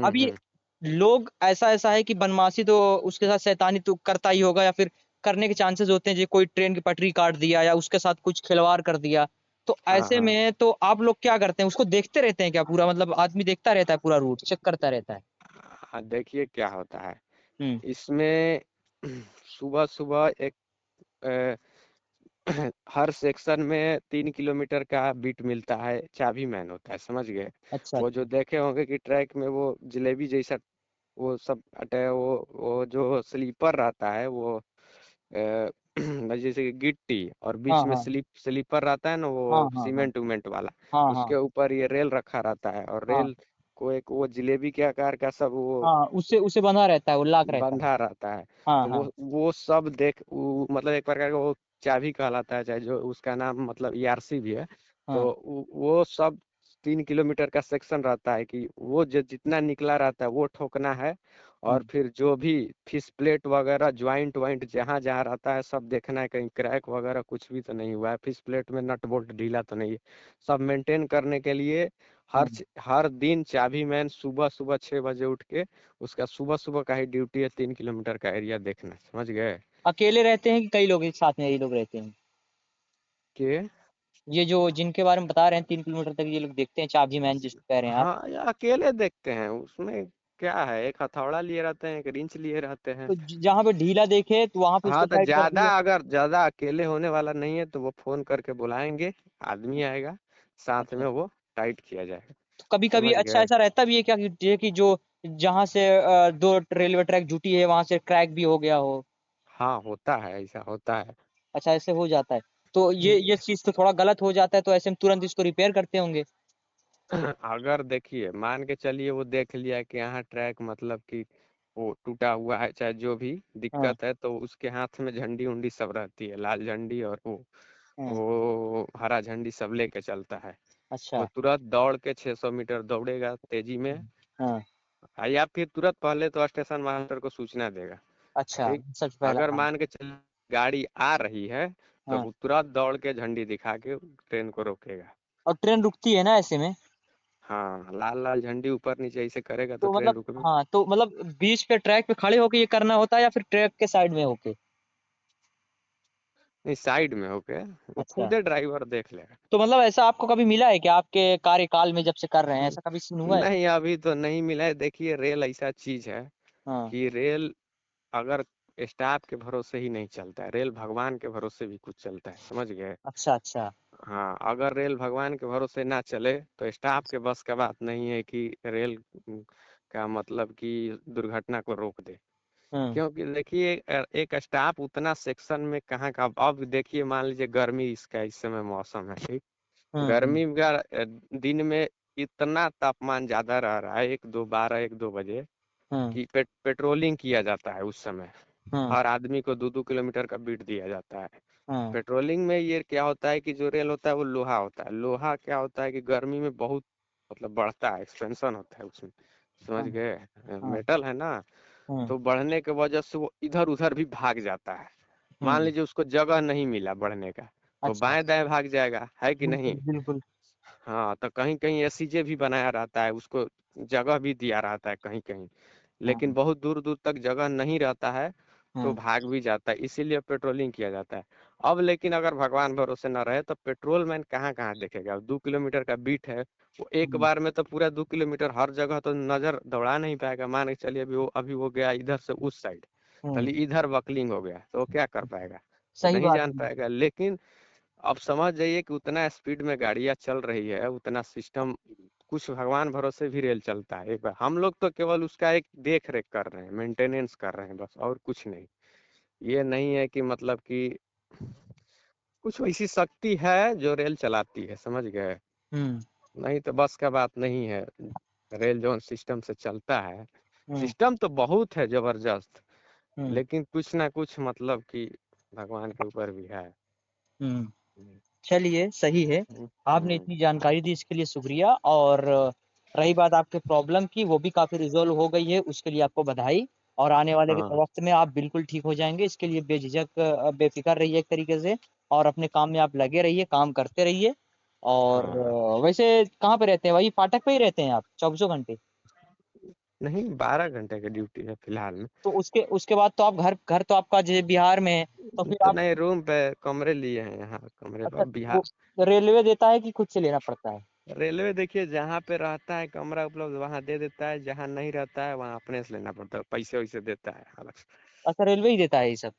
अब ये हम्म। लोग ऐसा ऐसा है कि बदमाशी तो उसके साथ शैतानी तो करता ही होगा, या फिर करने के चांसेस होते हैं, जो कोई ट्रेन की पटरी काट दिया या उसके साथ कुछ खिलवाड़ कर दिया, तो हाँ ऐसे हाँ में तो आप लोग क्या करते हैं, उसको देखते रहते हैं क्या? पूरा मतलब आदमी देखता रहता है, पूरा रूट चेक करता रहता है? हाँ, देखिए क्या होता है हम्म इसमें। सुबह सुबह एक अ, हर सेक्शन में 3 किलोमीटर का बीट मिलता है, चाबी मैन होता है, समझ गए। अच्छा वो अच्छा। जो देखे होंगे कि ट्रैक में वो जलेबी जैसा वो सब अटे वो जो स्लीपर रहता है वो जैसे कि गिट्टी, और हाँ बीच में हाँ स्लीपर रहता है ना, हाँ वो हाँ हाँ सीमेंट उमेंट वाला। हाँ हाँ उसके ऊपर ये रेल रखा रहता है, और हाँ रेल को एक वो जलेबी के आकार का सब वो हाँ। उससे उसे बंधा रहता है, वो लाक रहता है। बंधा रहता है। हाँ तो हाँ वो सब मतलब एक प्रकार का वो चाबी कहलाता है, चाहे जो उसका नाम मतलब ERC भी है। तो हाँ वो सब 3 किलोमीटर का सेक्शन रहता है कि वो जो जितना निकला रहता है वो ठोकना है। और फिर जो भी फिश प्लेट वगैरह ज्वाइंट वाइंट जहाँ जहाँ रहता है सब देखना है, कहीं क्रैक वगैरह कुछ भी तो नहीं हुआ है, फिश प्लेट में नट बोल्ट ढीला तो नहीं है। सब मेंटेन करने के लिए हर दिन चाबी मैन सुबह सुबह 6 बजे उठ के उसका सुबह सुबह का ही ड्यूटी है, 3 किलोमीटर का एरिया देखना, समझ गए। अकेले रहते हैं कि कई लोग एक साथ में ये लोग रहते हैं? के ये जो जिनके बारे में बता रहे हैं 3 किलोमीटर तक ये लोग देखते हैं, चाबी मैन जिसको कह रहे हैं आप? हाँ, ये अकेले देखते हैं, उसमें क्या है, एक हथौड़ा लिए रहते हैं, एक रिंच लिए रहते हैं। तो जहाँ पे ढीला देखे तो वहां पे उसको हाँ, तो टाइट कर ज्यादा दिए? अगर ज्यादा अकेले होने वाला नहीं है तो वो फोन करके बुलाएंगे, आदमी आएगा, साथ अच्छा। में वो टाइट किया जाएगा। तो कभी कभी समझ अच्छा गए। ऐसा रहता भी है क्या कि ये कि जो जहाँ से दो रेलवे ट्रैक जुटी है वहां से क्रैक भी हो गया हो? हाँ, होता है, ऐसा होता है। अच्छा, ऐसे हो जाता है। तो ये चीज तो थोड़ा गलत हो जाता है, तो ऐसे में तुरंत इसको रिपेयर करते होंगे? अगर देखिए मान के चलिए वो देख लिया कि यहाँ ट्रैक मतलब कि वो टूटा हुआ है, चाहे जो भी हाँ। दिक्कत है, तो उसके हाथ में झंडी उंडी सब रहती है, लाल झंडी और हाँ। वो हरा झंडी सब लेके चलता है। वो अच्छा। तुरंत दौड़ के 600 मीटर दौड़ेगा तेजी में, हाँ। या फिर तुरंत पहले तो स्टेशन मास्टर को सूचना देगा। अच्छा, ठीक। सबसे पहला अगर काम। मान के चल गाड़ी आ रही है तो हाँ। वो तुरंत दौड़ के झंडी दिखा के ट्रेन को रोकेगा। और ट्रेन रुकती है ना ऐसे में? हाँ, लाल लाल झंडी ऊपर नीचे ऐसे करेगा तो तो ट्रेन मतलब, रुकेगी। हाँ, तो मतलब बीच पे ट्रैक पे खड़े होके ये करना होता है या फिर ट्रैक के साइड में होके? नहीं, साइड में होके वो अच्छा। खुदे ड्राइवर देख लेगा। तो मतलब ऐसा आपको कभी मिला है कि आपके कार्यकाल में जब से कर रहे हैं, ऐसा कभी सीन हुआ है? नहीं, अभी तो नहीं मिला है। देखिए, रेल ऐसा चीज है हाँ। कि रेल अगर स्टाफ के भरोसे ही नहीं चलता है, रेल भगवान के भरोसे भी कुछ चलता है, समझ गए। अच्छा। अच्छा। हाँ, अगर रेल भगवान के भरोसे ना चले तो स्टाफ के बस का बात नहीं है कि रेल का मतलब कि दुर्घटना को रोक दे। हम्म। क्योंकि देखिए एक स्टाफ उतना सेक्शन में कहाँ का, अब देखिए मान लीजिए गर्मी इसका इस समय मौसम है, ठीक। हम्म। गर्मी का दिन में इतना तापमान ज्यादा रह रहा है, 1 2 12 1 2 बजे हम्म। कि पेट्रोलिंग किया जाता है उस समय। हम्म। हर आदमी को 2 2 किलोमीटर का बीट दिया जाता है। हम्म। पेट्रोलिंग में ये क्या होता है कि जो रेल होता है वो लोहा होता है, लोहा क्या होता है कि गर्मी में बहुत मतलब बढ़ता है, एक्सपेंशन होता है उसमें, समझ हम्म। गए। हम्म। मेटल है ना, हम्म। तो बढ़ने के वजह से वो इधर उधर भी भाग जाता है। मान हम्म। लीजिए उसको जगह नहीं मिला बढ़ने का, तो अच्छा। बाएं दाएं भाग जाएगा, है कि नहीं। बिल्कुल बिल्कुल। हाँ, तो कहीं कहीं एसीजे भी बनाया रहता है, उसको जगह भी दिया रहता है कहीं कहीं, लेकिन हाँ। बहुत दूर दूर तक जगह नहीं रहता है, तो हाँ। भाग भी जाता है, इसीलिए पेट्रोलिंग किया जाता है। अब लेकिन अगर भगवान भरोसे न रहे तो पेट्रोल मैन कहाँ कहाँ देखेगा, 2 किलोमीटर का बीट है, वो एक हम्म। बार में तो पूरा 2 किलोमीटर हर जगह तो नजर दौड़ा नहीं पाएगा। मान के चलिए अभी वो गया इधर से उस साइड, हम्म। चलिए इधर बकलिंग हो गया तो वो क्या कर पाएगा, वो सही नहीं बात जान है। पाएगा। लेकिन अब समझ जाइए कि उतना स्पीड में गाड़ियां चल रही है, उतना सिस्टम, कुछ भगवान भरोसे भी रेल चलता है। एक बार हम लोग तो केवल उसका एक देख रेख कर रहे हैं, मेंटेनेंस कर रहे हैं, बस और कुछ नहीं। ये नहीं है कि मतलब कि कुछ वैसी शक्ति है जो रेल चलाती है, समझ गए। हम्म। नहीं तो बस का बात नहीं है। रेल जो सिस्टम से चलता है, हम्म। सिस्टम तो बहुत है जबरदस्त, हम्म। लेकिन कुछ ना कुछ मतलब कि भगवान के ऊपर भी है। हम्म। चलिए, सही है। आपने हम्म, इतनी जानकारी दी, इसके लिए शुक्रिया। और रही बात आपके प्रॉब्लम की, वो भी काफ़ी रिज़ॉल्व हो गई है, उसके लिए आपको बधाई। और आने वाले के हाँ वक़्त में आप बिल्कुल ठीक हो जाएँगे, इसके लिए बेझिझक बेफ़िक्र रहिए एक तरीके से। और अपने काम में आप लगे रहिए, काम करते रहिए। और हाँ। वैसे कहाँ पे रहते हैं? वही फाटक पे ही रहते हैं आप चौबीसों घंटे? नहीं, 12 घंटे की ड्यूटी है फिलहाल में। तो उसके बाद तो आप घर घर तो आपका जैसे बिहार में है, तो फिर तो आप, नहीं, रूम पे कमरे लिए हैं, यहाँ कमरे अच्छा, पर वो बिहार। रेलवे देता है कि खुद से लेना पड़ता है? रेलवे देखिए जहाँ पे रहता है कमरा उपलब्ध वहाँ दे देता है, जहाँ नहीं रहता है वहाँ अपने से लेना पड़ता है, पैसे वैसे देता है अलग से। अच्छा, रेलवे ही देता है ये सब?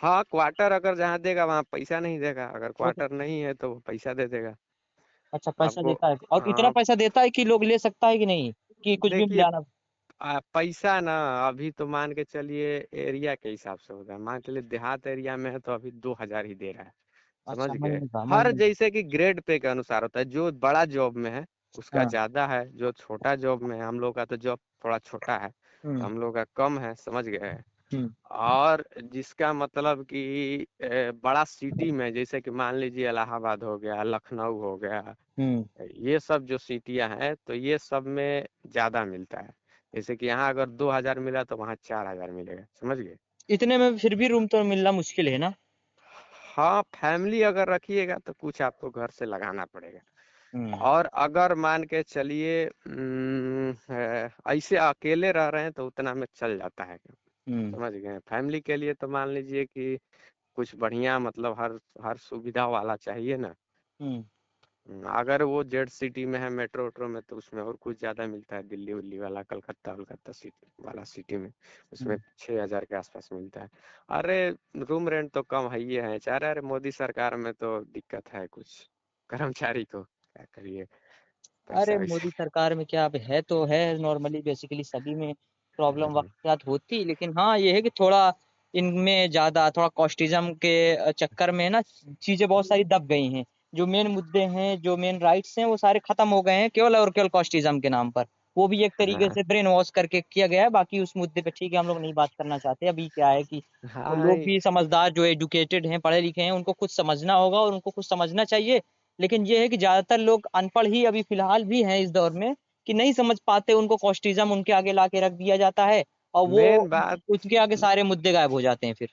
हाँ, क्वार्टर अगर जहाँ देगा वहाँ पैसा नहीं देगा, अगर मतलब, क्वार्टर नहीं है तो वो पैसा दे देगा अच्छा, पैसा आपको। देता है और इतना हाँ, पैसा देता है कि लोग ले सकता है कि नहीं, कि कुछ भी मिल देखिए, जाना? पैसा ना अभी तो मान के चलिए एरिया के हिसाब से होता है। मान के चलिए देहात एरिया में है तो अभी 2,000 ही दे रहा है, समझ अच्छा, गए। हर महीने का। जैसे कि ग्रेड पे के अनुसार होता है, जो बड़ा जॉब में है उसका हाँ। ज्यादा है, जो छोटा जॉब में है, हम लोग का तो जॉब थोड़ा छोटा है तो हम्म। हम लोग का कम है, समझ गए। हम्म। और जिसका मतलब कि बड़ा सिटी में जैसे कि मान लीजिए इलाहाबाद हो गया, लखनऊ हो गया, हम्म। ये सब जो सिटियां हैं तो ये सब में ज्यादा मिलता है। जैसे कि यहाँ अगर 2000 मिला तो वहाँ 4000 मिलेगा, समझ गए। इतने में फिर भी रूम तो मिलना मुश्किल है ना। हाँ, फैमिली अगर रखिएगा तो कुछ आपको घर से लगाना पड़ेगा। हम्म। और अगर मान के चलिए ऐसे अकेले रह रहे हैं तो उतना में चल जाता है, हम्म। समझ गए। फैमिली के लिए तो मान लीजिए कि कुछ बढ़िया, मतलब हर हर सुविधा वाला चाहिए ना। हम्म। अगर वो जेड सिटी में है, मेट्रो वेट्रो में, तो उसमें और कुछ ज्यादा मिलता है, दिल्ली उल्ली वाला, कलकत्ता वलकत्ता सिटी वाला सिटी में, उसमें हम्म। 6000 के आसपास मिलता है। अरे रूम रेंट तो कम है, ये है चाह रहे। अरे मोदी सरकार में तो दिक्कत है कुछ, कर्मचारी को क्या करिए, अरे पैसा मोदी वैसा। सरकार में क्या, अब है तो है, नॉर्मली बेसिकली सभी में प्रॉब्लम वक्त हम्म, के साथ होती, लेकिन हाँ ये है कि थोड़ा इनमें ज्यादा थोड़ा कॉस्टिज्म के चक्कर में ना चीजें बहुत सारी दब गई हैं। जो मेन मुद्दे हैं, जो मेन राइट्स हैं, वो सारे खत्म हो गए हैं केवल और केवल कॉस्टिज्म के नाम पर। वो भी एक तरीके हाँ से ब्रेन वॉश करके किया गया है। बाकी उस मुद्दे पे ठीक है, हम लोग नहीं बात करना चाहते। अभी क्या है कि हाँ लोग भी समझदार, जो एजुकेटेड हैं, पढ़े लिखे हैं, उनको कुछ समझना होगा और उनको कुछ समझना चाहिए। लेकिन ये है कि ज्यादातर लोग अनपढ़ ही अभी फिलहाल भी हैं इस दौर में, कि नहीं समझ पाते, उनको कॉस्टिज्म उनके आगे ला के रख दिया जाता है और वो मेन बात। उसके आगे सारे मुद्दे गायब हो जाते हैं फिर।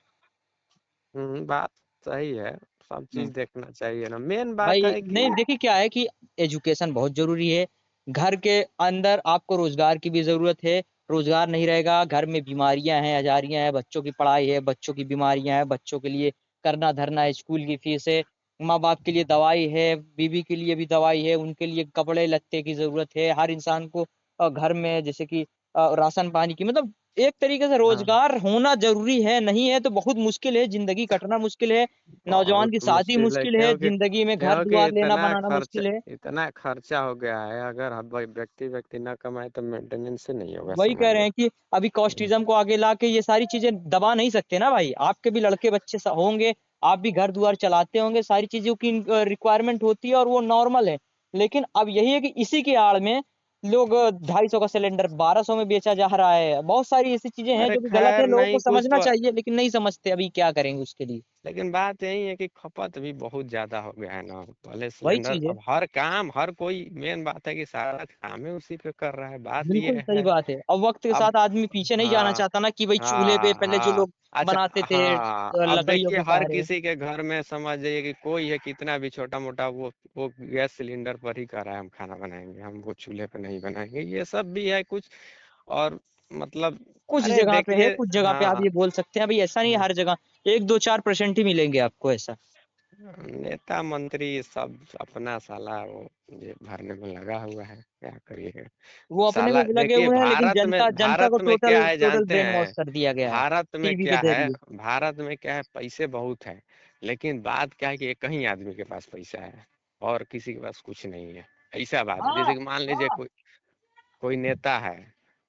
बात सही है, सब चीज हम्म। देखना चाहिए ना, मेन बात भाई है कि नहीं, देखिए क्या है कि एजुकेशन बहुत जरूरी है। घर के अंदर आपको रोजगार की भी जरूरत है। रोजगार नहीं रहेगा, घर में बीमारियां हैं, आजारियां हैं, बच्चों की पढ़ाई है, बच्चों की बीमारियां हैं, बच्चों के लिए करना धरना है, स्कूल की फीस है, माँ बाप के लिए दवाई है, बीवी के लिए भी दवाई है, उनके लिए कपड़े लत्ते की जरूरत है, हर इंसान को घर में जैसे कि राशन पानी की, मतलब एक तरीके से हाँ, रोजगार होना जरूरी है। नहीं है तो बहुत मुश्किल है, जिंदगी कटना मुश्किल है, नौजवान बहुत की शादी मुश्किल है, मुश्किल है, क्योंकि जिंदगी में घर क्योंकि द्वार लेना बनाना मुश्किल है। इतना खर्चा हो गया है, अगर हम व्यक्ति व्यक्ति ना कमाए तो मेंटेनेंस से नहीं होगा, वही समझ कह रहे लो। हैं कि अभी कॉस्टिज्म को आगे ला के ये सारी चीजें दबा नहीं सकते ना भाई। आपके भी लड़के बच्चे होंगे, आप भी घर द्वार चलाते होंगे, सारी चीजों की रिक्वायरमेंट होती है और वो नॉर्मल है। लेकिन अब यही है कि इसी के आड़ में लोग 250 का सिलेंडर 1200 में बेचा जा रहा है। बहुत सारी ऐसी चीजें हैं अरे जो कि गलत है, खैर लोगों को नहीं, कुछ समझना तो, चाहिए लेकिन नहीं समझते। अभी क्या करेंगे उसके लिए। लेकिन बात यही है कि खपत भी बहुत ज्यादा हो गया है ना, पहले वही सिलेंडर, चीज है। अब हर काम हर कोई, मेन बात है कि सारा काम ही उसी पे कर रहा है, बात बिल्कुल ये सही है। बात है। अब वक्त के अब साथ आदमी पीछे नहीं जाना हाँ चाहता ना, कि भाई चूल्हे पे हाँ पहले जो हाँ, लोग अच्छा बनाते थे हाँ, अब लकड़ियों देखिए के हर सहारे। किसी के घर में समझ जाइए कि कोई है, कितना भी छोटा मोटा, वो गैस सिलेंडर पर ही कर रहा है, हम खाना बनाएंगे, हम वो चूल्हे पे नहीं बनाएंगे, ये सब भी है कुछ। और मतलब, कुछ अरे जगह पे है, देखिए, कुछ जगह पे आप हाँ ये बोल सकते हैं। अभी ऐसा नहीं है हाँ, हर जगह, 1 2 4% ही मिलेंगे आपको ऐसा। नेता मंत्री सब अपना साला वो ये भरने में लगा हुआ है, क्या करिएगा। वो अपने में साला लगे देखिए, हुए हैं, लेकिन जनता जनता को भारत में टोटल क्या है टोटल जानते ब्रेन वॉश हैं, कर दिया गया है भारत में टीवी के क्या है, जरिए। भारत में क्या है, पैसे बहुत है, लेकिन बात क्या है कि एक ही आदमी के पास पैसा है और किसी के पास कुछ नहीं है। ऐसा बात है, हाँ। जैसे कि मान लीजिए हाँ। कोई कोई नेता है,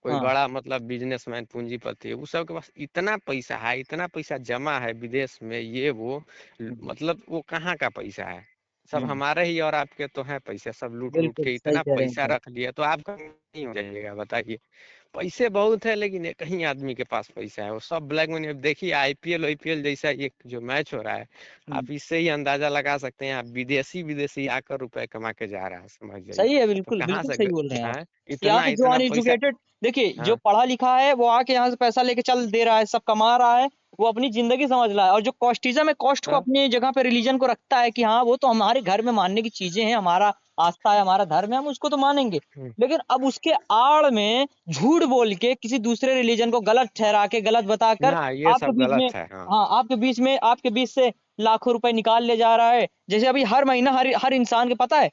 कोई हाँ। बड़ा मतलब बिजनेसमैन पूंजीपति है, उस सब के पास इतना पैसा है, इतना पैसा जमा है विदेश में, ये वो हम्म। मतलब वो कहाँ का पैसा है, सब हम्म। हमारे ही और आपके तो हैं पैसे, सब लूट लूट बिल्कुल के सही इतना कह रहे हैं पैसा सर। रख लिया, तो आप नहीं हो जाइएगा, बताइए। पैसे बहुत है लेकिन एक ही आदमी के पास पैसा है, वो सब ब्लैक मनी। अब देखिए आईपीएल आईपीएल जैसा ये जो मैच हो रहा है, हम्म। आप इससे ही अंदाजा लगा सकते हैं, आप विदेशी विदेशी आकर रुपए कमा के जा रहा है, समझ जाइए। सही है, तो बिल्कुल कहाँ बिल्कुल से सही बोल रहे हैं आप। हाँ, यहाँ इतना पे जो इतना पैसा। अनएजुकेटेड, देखिए जो हाँ पढ़ा लिखा है वो आके यहाँ से पैसा लेके चल दे रहा है, सब कमा रहा है, वो अपनी जिंदगी समझ रहा है। और जो कॉस्टिज्म है, कॉस्ट को हाँ, अपनी जगह पे रिलीजन को रखता है कि हाँ वो तो हमारे घर में मानने की चीजें हैं, हमारा आस्था है, हमारा धर्म है, हम उसको तो मानेंगे। हम्म, लेकिन अब उसके आड़ में झूठ बोल के किसी दूसरे रिलीजन को गलत ठहरा के, गलत बताकर ना ये आपके सब बीच में, गलत है, हाँ। हाँ आपके बीच से लाखों रुपए निकाल ले जा रहा है। जैसे अभी हर महीना हर हर इंसान के पता है,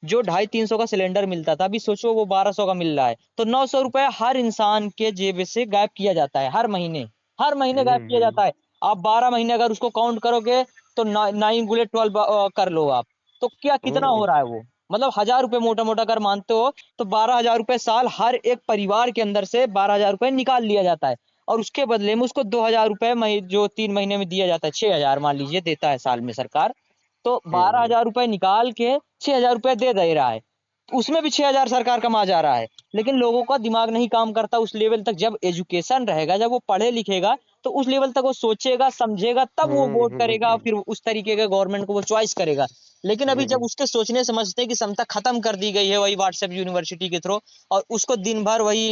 जो 250 300 का सिलेंडर मिलता था, अभी सोचो वो 1200 का मिल रहा है, तो 900 रुपए हर इंसान के जेब से गायब किया जाता है हर महीने। हर महीने गायब किया जाता हम्म। है। आप 12 महीने अगर उसको काउंट करोगे तो 9 × 12 कर लो आप, तो क्या कितना हो हम्म, रहा है वो। मतलब 1000 रुपए मोटा मोटा अगर मानते हो तो 12,000 रुपए साल हर एक परिवार के अंदर से 12,000 रुपए निकाल लिया जाता है। और उसके बदले में उसको 2,000 रुपए जो 3 महीने में दिया जाता है, 6,000 मान लीजिए देता है साल में सरकार, तो बारह हम्म, हजार रुपए निकाल के 6,000 रुपए दे रहा है। उसमें भी 6,000 सरकार कमा जा रहा है। लेकिन लोगों का दिमाग नहीं काम करता उस लेवल तक। जब एजुकेशन रहेगा, जब वो पढ़े लिखेगा, तो उस लेवल तक वो सोचेगा, समझेगा, तब वो वोट करेगा, फिर उस तरीके के गवर्नमेंट को वो चॉइस करेगा। लेकिन अभी जब उसके सोचने समझने की क्षमता खत्म कर दी गई है वही व्हाट्सएप यूनिवर्सिटी के थ्रू, और उसको दिन भर वही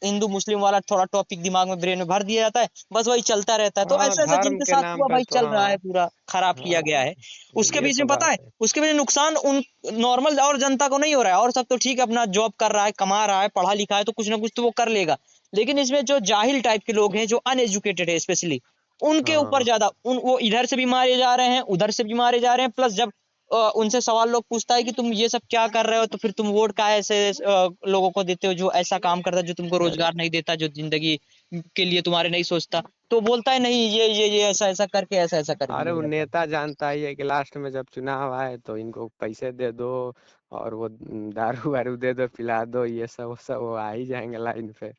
हिंदू मुस्लिम वाला थोड़ा टॉपिक दिमाग में ब्रेन में भर दिया जाता है, बस वही चलता रहता है। तो हाँ, ऐसा ऐसा धर्म जिनके के साथ नाम हुआ पर भाई, तो चल रहा हाँ। है, पूरा खराब किया गया है। उसके ये बीच तो में पता बात है, है। उसके बीच में नुकसान उन नॉर्मल और जनता को नहीं हो रहा है, और सब तो ठीक है, अपना जॉब कर रहा है, कमा रहा है, पढ़ा लिखा है, तो कुछ ना कुछ तो वो कर लेगा। लेकिन इसमें जो जाहिल टाइप के लोग हैं, जो अनएजुकेटेड है स्पेशली, उनके ऊपर हाँ, ज्यादा वो इधर से भी मारे जा रहे हैं, उधर से भी मारे जा रहे हैं। प्लस जब उनसे सवाल लोग पूछता है कि तुम ये सब क्या कर रहे हो, तो फिर तुम वोट का ऐसे लोगों को देते हो जो ऐसा काम करता है, जो तुमको अरे रोजगार नहीं देता, जो जिंदगी के लिए तुम्हारे नहीं सोचता, तो बोलता है नहीं, ये ऐसा ऐसा करके ऐसा ऐसा कर अरे दिया वो जाता है। नेता जानता ही है कि लास्ट में जब चुनाव आए तो इनको पैसे दे दो और वो दारू वारू दे दो, पिला दो, ये सब वो आ ही जाएंगे लाइन पे।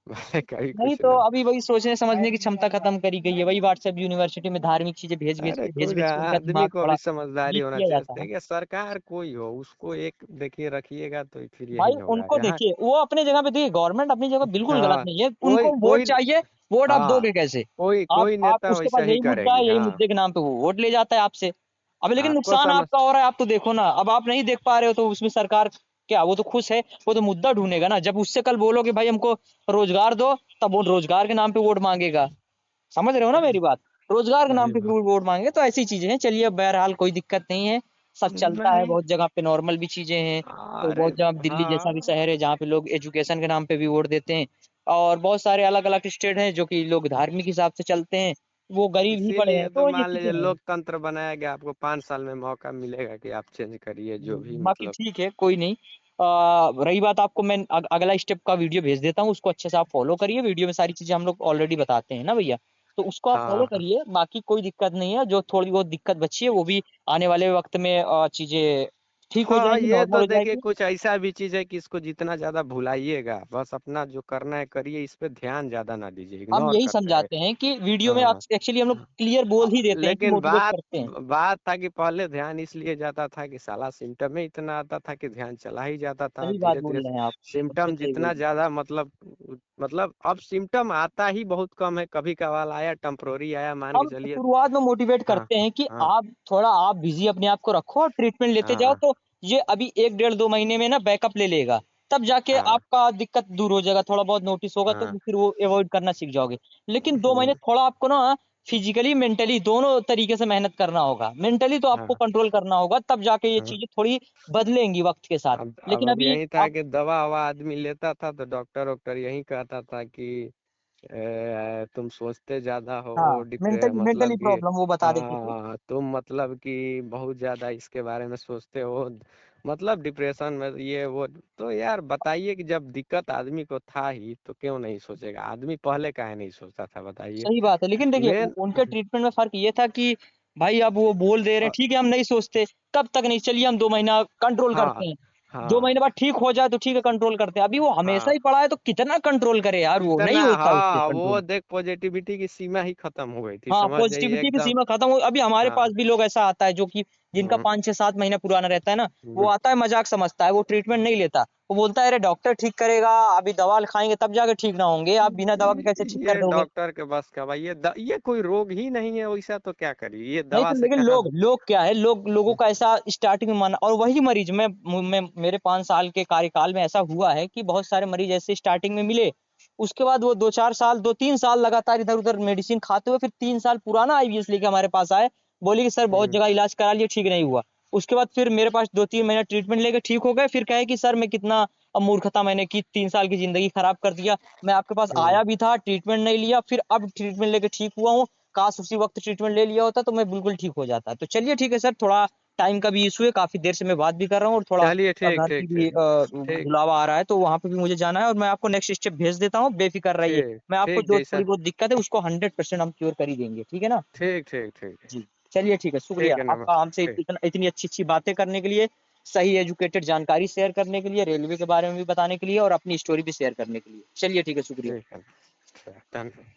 भले कभी नहीं कुछ तो ना। अभी वही सोचने समझने की क्षमता खत्म करी गई है, वही व्हाट्सएप यूनिवर्सिटी में धार्मिक चीजें भेज भेज अरे के भेज कुछ भेज के उनका आदमी दिमाग को थोड़ा भी समझदारी वीक होना किया चाहिए। जाता है। देखिए सरकार कोई हो उसको एक देखिए रखिएगा तो फिर भाई यही होगा उनको जहाँ। देखिए, वो अपने जगह पे देखिए, गवर्नमेंट अपनी जगह बिल्कुल गलत हाँ, नहीं है, कोई उनको वोट कोई चाहिए। वोट आप हाँ, दोगे कैसे? कोई आप कोई आप नेता उसके वैसा पास ही यही मुद्दा करेगी। है, यही हाँ, मुद्दे के नाम पे वो वोट ले जाता है आपसे। अब लेकिन आपको नुकसान समझ। आपका हो रहा है, आप तो देखो ना, अब आप नहीं देख पा रहे हो तो उसमें सरकार क्या, वो तो खुश है, वो तो मुद्दा ढूंढेगा ना। जब उससे कल बोलोगे भाई हमको रोजगार दो, तब वो रोजगार के नाम पे वोट मांगेगा। समझ रहे हो ना मेरी बात? रोजगार के नाम सही पे बात। फिर वोट मांगे, तो ऐसी चीजें हैं। चलिए बहरहाल कोई दिक्कत नहीं है, सब चलता है, नहीं। बहुत जगह पे नॉर्मल भी चीजें हैं। तो अरे बहुत जगह दिल्ली जैसा भी हाँ, शहर है जहाँ पे लोग एजुकेशन के नाम पे भी वोट देते हैं, और बहुत सारे अलग अलग स्टेट हैं जो कि लोग धार्मिक हिसाब से चलते हैं, वो गरीब ही पड़े हैं, इसीलिए तो तो ये मान चीजें लीजिए हैं। लोकतंत्र बनाया गया। आपको 5 साल में मौका मिलेगा कि आप चेंज करिए जो भी बाकी मतलब। ठीक है, कोई नहीं। रही बात, आपको मैं अगला स्टेप का वीडियो भेज देता हूँ, उसको अच्छे से आप फॉलो करिए। वीडियो में सारी चीजें हम लोग ऑलरेडी बताते हैं ना भैया, तो उसको आप फॉलो हाँ, हाँ, करिए। बाकी कोई दिक्कत नहीं है, जो थोड़ी बहुत दिक्कत बची है वो भी आने वाले वक्त में चीजें ठीक हो हाँ, जाएंगी, ये नॉर्मल तो हो देखिए जाएगी। कुछ ऐसा भी चीज है कि इसको जितना ज्यादा भुलाइएगा, बस अपना जो करना है करिए, इस पे ध्यान ज्यादा ना दीजिए, हम इग्नोर यही करते रहे। समझाते हैं कि वीडियो में हाँ, एक्चुअली हम लोग क्लियर बोल ही देते हैं कि लेकिन मोटिवेट बात करते हैं। बात था कि पहले ध्यान इसलिए जाता था कि साला सिम्टम में इतना आता था कि ध्यान चला ही जाता था। सही बात धीरे धीरे बोल रहे हैं आप, एकदम सिम्टम सही बोल जितना रहे हैं। ज्यादा मतलब अब सिम्टम आता ही बहुत कम है। कभी कभार आया, टेम्परोरी आया, मान के हम चलिए। शुरुआत में मोटिवेट हाँ, करते हैं कि हाँ, आप बिजी अपने आप को रखो और ट्रीटमेंट लेते जाओ, हाँ, तो ये अभी 1 डेढ़ 2 महीने में ना बैकअप ले लेगा। तब जाके हाँ, आपका दिक्कत दूर हो जाएगा, थोड़ा बहुत नोटिस होगा, तो हाँ, फिर वो अवॉइड करना सीख जाओगे। लेकिन 2 महीने थोड़ा आपको ना फिजिकली मेंटली दोनों तरीके से मेहनत करना होगा। मेंटली तो आपको हाँ, कंट्रोल करना होगा, तब जाके ये हाँ। चीजें थोड़ी बदलेंगी वक्त के साथ। लेकिन अब अभी यही था आप, कि दवा ववा आदमी लेता था तो डॉक्टर वॉक्टर यही कहता था कि तुम सोचते ज्यादा हो, हाँ, डिप्रे मेंटली मेंटली मतलब कि प्रॉब्लम वो बता देते थे। हाँ तुम मतलब कि बहुत ज्यादा इसके बारे में सोचते हो, मतलब डिप्रेशन में ये वो। तो यार बताइए कि जब दिक्कत आदमी को था ही तो क्यों नहीं सोचेगा आदमी? पहले काहे नहीं सोचता था बताइए। सही बात है, लेकिन देखिए मेन उनके ट्रीटमेंट में फर्क ये था कि भाई अब वो बोल दे रहे हैं, ठीक है, हम नहीं सोचते, कब तक नहीं, चलिए हम 2 महीना कंट्रोल हाँ, करते हैं। दो हाँ, महीने बाद ठीक हो जाए तो ठीक है, कंट्रोल करते हैं। अभी वो हमेशा हाँ, ही पड़ा है, तो कितना कंट्रोल करे यार, वो नहीं कितना होता उससे हाँ कंट्रोल। वो देख पॉजिटिविटी की सीमा ही खत्म हो गई थी, हाँ, समझ जाइए पॉजिटिविटी की एकदम। सीमा खत्म हो। अभी हमारे हाँ, पास भी लोग ऐसा आता है जो कि जिनका हम्म, 5 6 7 महीना पुराना रहता है ना, वो हम्म। आता है, मजाक समझता है, वो ट्रीटमेंट नहीं लेता। वो बोलता है अरे डॉक्टर ठीक करेगा, अभी दवा खाएंगे तब जाके ठीक ना होंगे, आप बिना दवा के कैसे ठीक कर ये दोगे? डॉक्टर के बस का भाई, ये कोई रोग ही नहीं है वैसा, तो क्या करिए ये नहीं दवा तो, से लेकिन कहाँ। लोग क्या है, लोगों का ऐसा स्टार्टिंग में माना, और वही मरीज मैं मेरे 5 साल के कार्यकाल में ऐसा हुआ है कि बहुत सारे मरीज ऐसे स्टार्टिंग में मिले, उसके बाद वो 2 4 साल 2 3 साल लगातार इधर उधर मेडिसिन खाते हुए फिर 3 साल पुराना आईवीएस लेके हमारे पास आए। बोले कि सर बहुत हम्म, जगह इलाज करा लिए, ठीक नहीं हुआ। उसके बाद फिर मेरे पास 2 3 महीना ट्रीटमेंट लेके ठीक हो गए, फिर कहे कि सर मैं कितना अब मूर्खता मैंने की, 3 साल की जिंदगी खराब कर दिया। मैं आपके पास हम्म। आया भी था, ट्रीटमेंट नहीं लिया, फिर अब ट्रीटमेंट लेके ठीक हुआ हूँ। काश उसी वक्त ट्रीटमेंट ले लिया होता तो मैं बिल्कुल ठीक हो जाता। तो चलिए ठीक है सर, थोड़ा टाइम का भी इशू है, काफी देर से मैं बात भी कर रहा हूँ, और थोड़ा चलिए ठीक घर की ठीक भी ठीक ठीक बुलावा आ रहा है, तो वहां पे भी मुझे जाना है, और मैं आपको नेक्स्ट स्टेप भेज देता हूँ, बेफिक्र रहिए। ठीक मैं आपको ठीक जो जैसा। थोड़ी बहुत दिक्कत है उसको 100% हम क्योर कर ही देंगे, ठीक है ना? ठीक ठीक ठीक। जी, चलिए ठीक है, शुक्रिया ठीक है, आपका नमस्ते। हमसे ठीक इतनी अच्छी अच्छी बातें करने के लिए, सही एजुकेटेड जानकारी शेयर करने के लिए, रेलवे के बारे में भी बताने के लिए, और अपनी स्टोरी भी शेयर करने के लिए। चलिए ठीक है, शुक्रिया। ठीक है। धन्यवाद।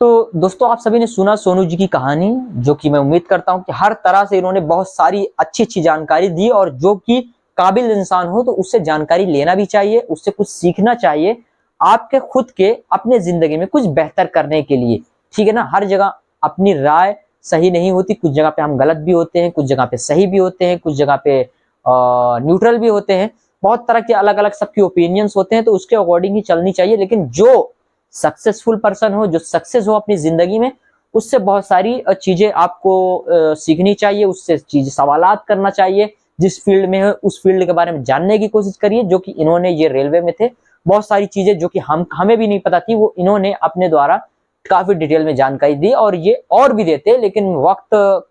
तो दोस्तों, आप सभी ने सुना सोनू जी की कहानी, जो कि मैं उम्मीद करता हूं कि हर तरह से इन्होंने बहुत सारी अच्छी अच्छी जानकारी दी, और जो कि काबिल इंसान हो तो उससे जानकारी लेना भी चाहिए, उससे कुछ सीखना चाहिए। आपके खुद के अपने जिंदगी में कुछ बेहतर करने के लिए, ठीक है ना। हर जगह अपनी राय सही नहीं होती, कुछ जगह पे हम गलत भी होते हैं, कुछ जगह पे सही भी होते हैं, कुछ जगह पे न्यूट्रल भी होते हैं, बहुत तरह के अलग अलग सबके ओपिनियंस होते हैं, तो उसके अकॉर्डिंग ही चलनी चाहिए। लेकिन जो सक्सेसफुल पर्सन हो, जो सक्सेस हो अपनी जिंदगी में, उससे बहुत सारी चीजें आपको सीखनी चाहिए, उससे चीज सवालात करना चाहिए, जिस फील्ड में है उस फील्ड के बारे में जानने की कोशिश करिए। जो कि इन्होंने, ये रेलवे में थे, बहुत सारी चीजें जो कि हमें भी नहीं पता थी, वो इन्होंने अपने द्वारा काफी डिटेल में जानकारी दी, और ये और भी देते, लेकिन वक्त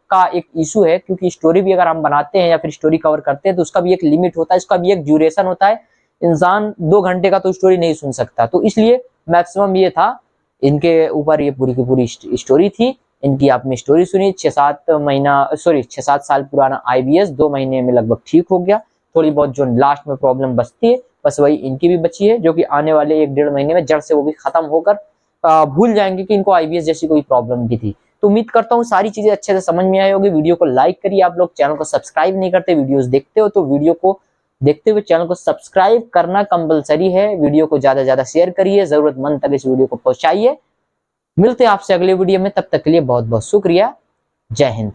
का एक इशू है, क्योंकि स्टोरी भी अगर हम बनाते हैं या फिर स्टोरी कवर करते हैं तो उसका भी एक लिमिट होता है, इसका भी एक ड्यूरेशन होता है। इंसान 2 घंटे का तो स्टोरी नहीं सुन सकता, तो इसलिए मैक्सिमम ये था, इनके ऊपर ये पूरी की पूरी स्टोरी थी। इनकी आपने स्टोरी सुनी, 6-7 साल पुराना IBS 2 महीने में लगभग ठीक हो गया। थोड़ी बहुत जो लास्ट में प्रॉब्लम बचती है, बस वही इनकी भी बची है, जो कि आने वाले 1-1.5 महीने में जड़ से वो भी खत्म होकर भूल जाएंगे कि इनको IBS जैसी कोई प्रॉब्लम भी थी। तो उम्मीद करता हूँ सारी चीजें अच्छे से समझ में आई होगी। वीडियो को लाइक करिए, आप लोग चैनल को सब्सक्राइब नहीं करते, वीडियोस देखते हो तो वीडियो को देखते हुए चैनल को सब्सक्राइब करना कंपलसरी है। वीडियो को ज्यादा से ज्यादा शेयर करिए, जरूरतमंद तक इस वीडियो को पहुंचाइए। मिलते हैं आपसे अगले वीडियो में, तब तक के लिए बहुत बहुत शुक्रिया। जय हिंद।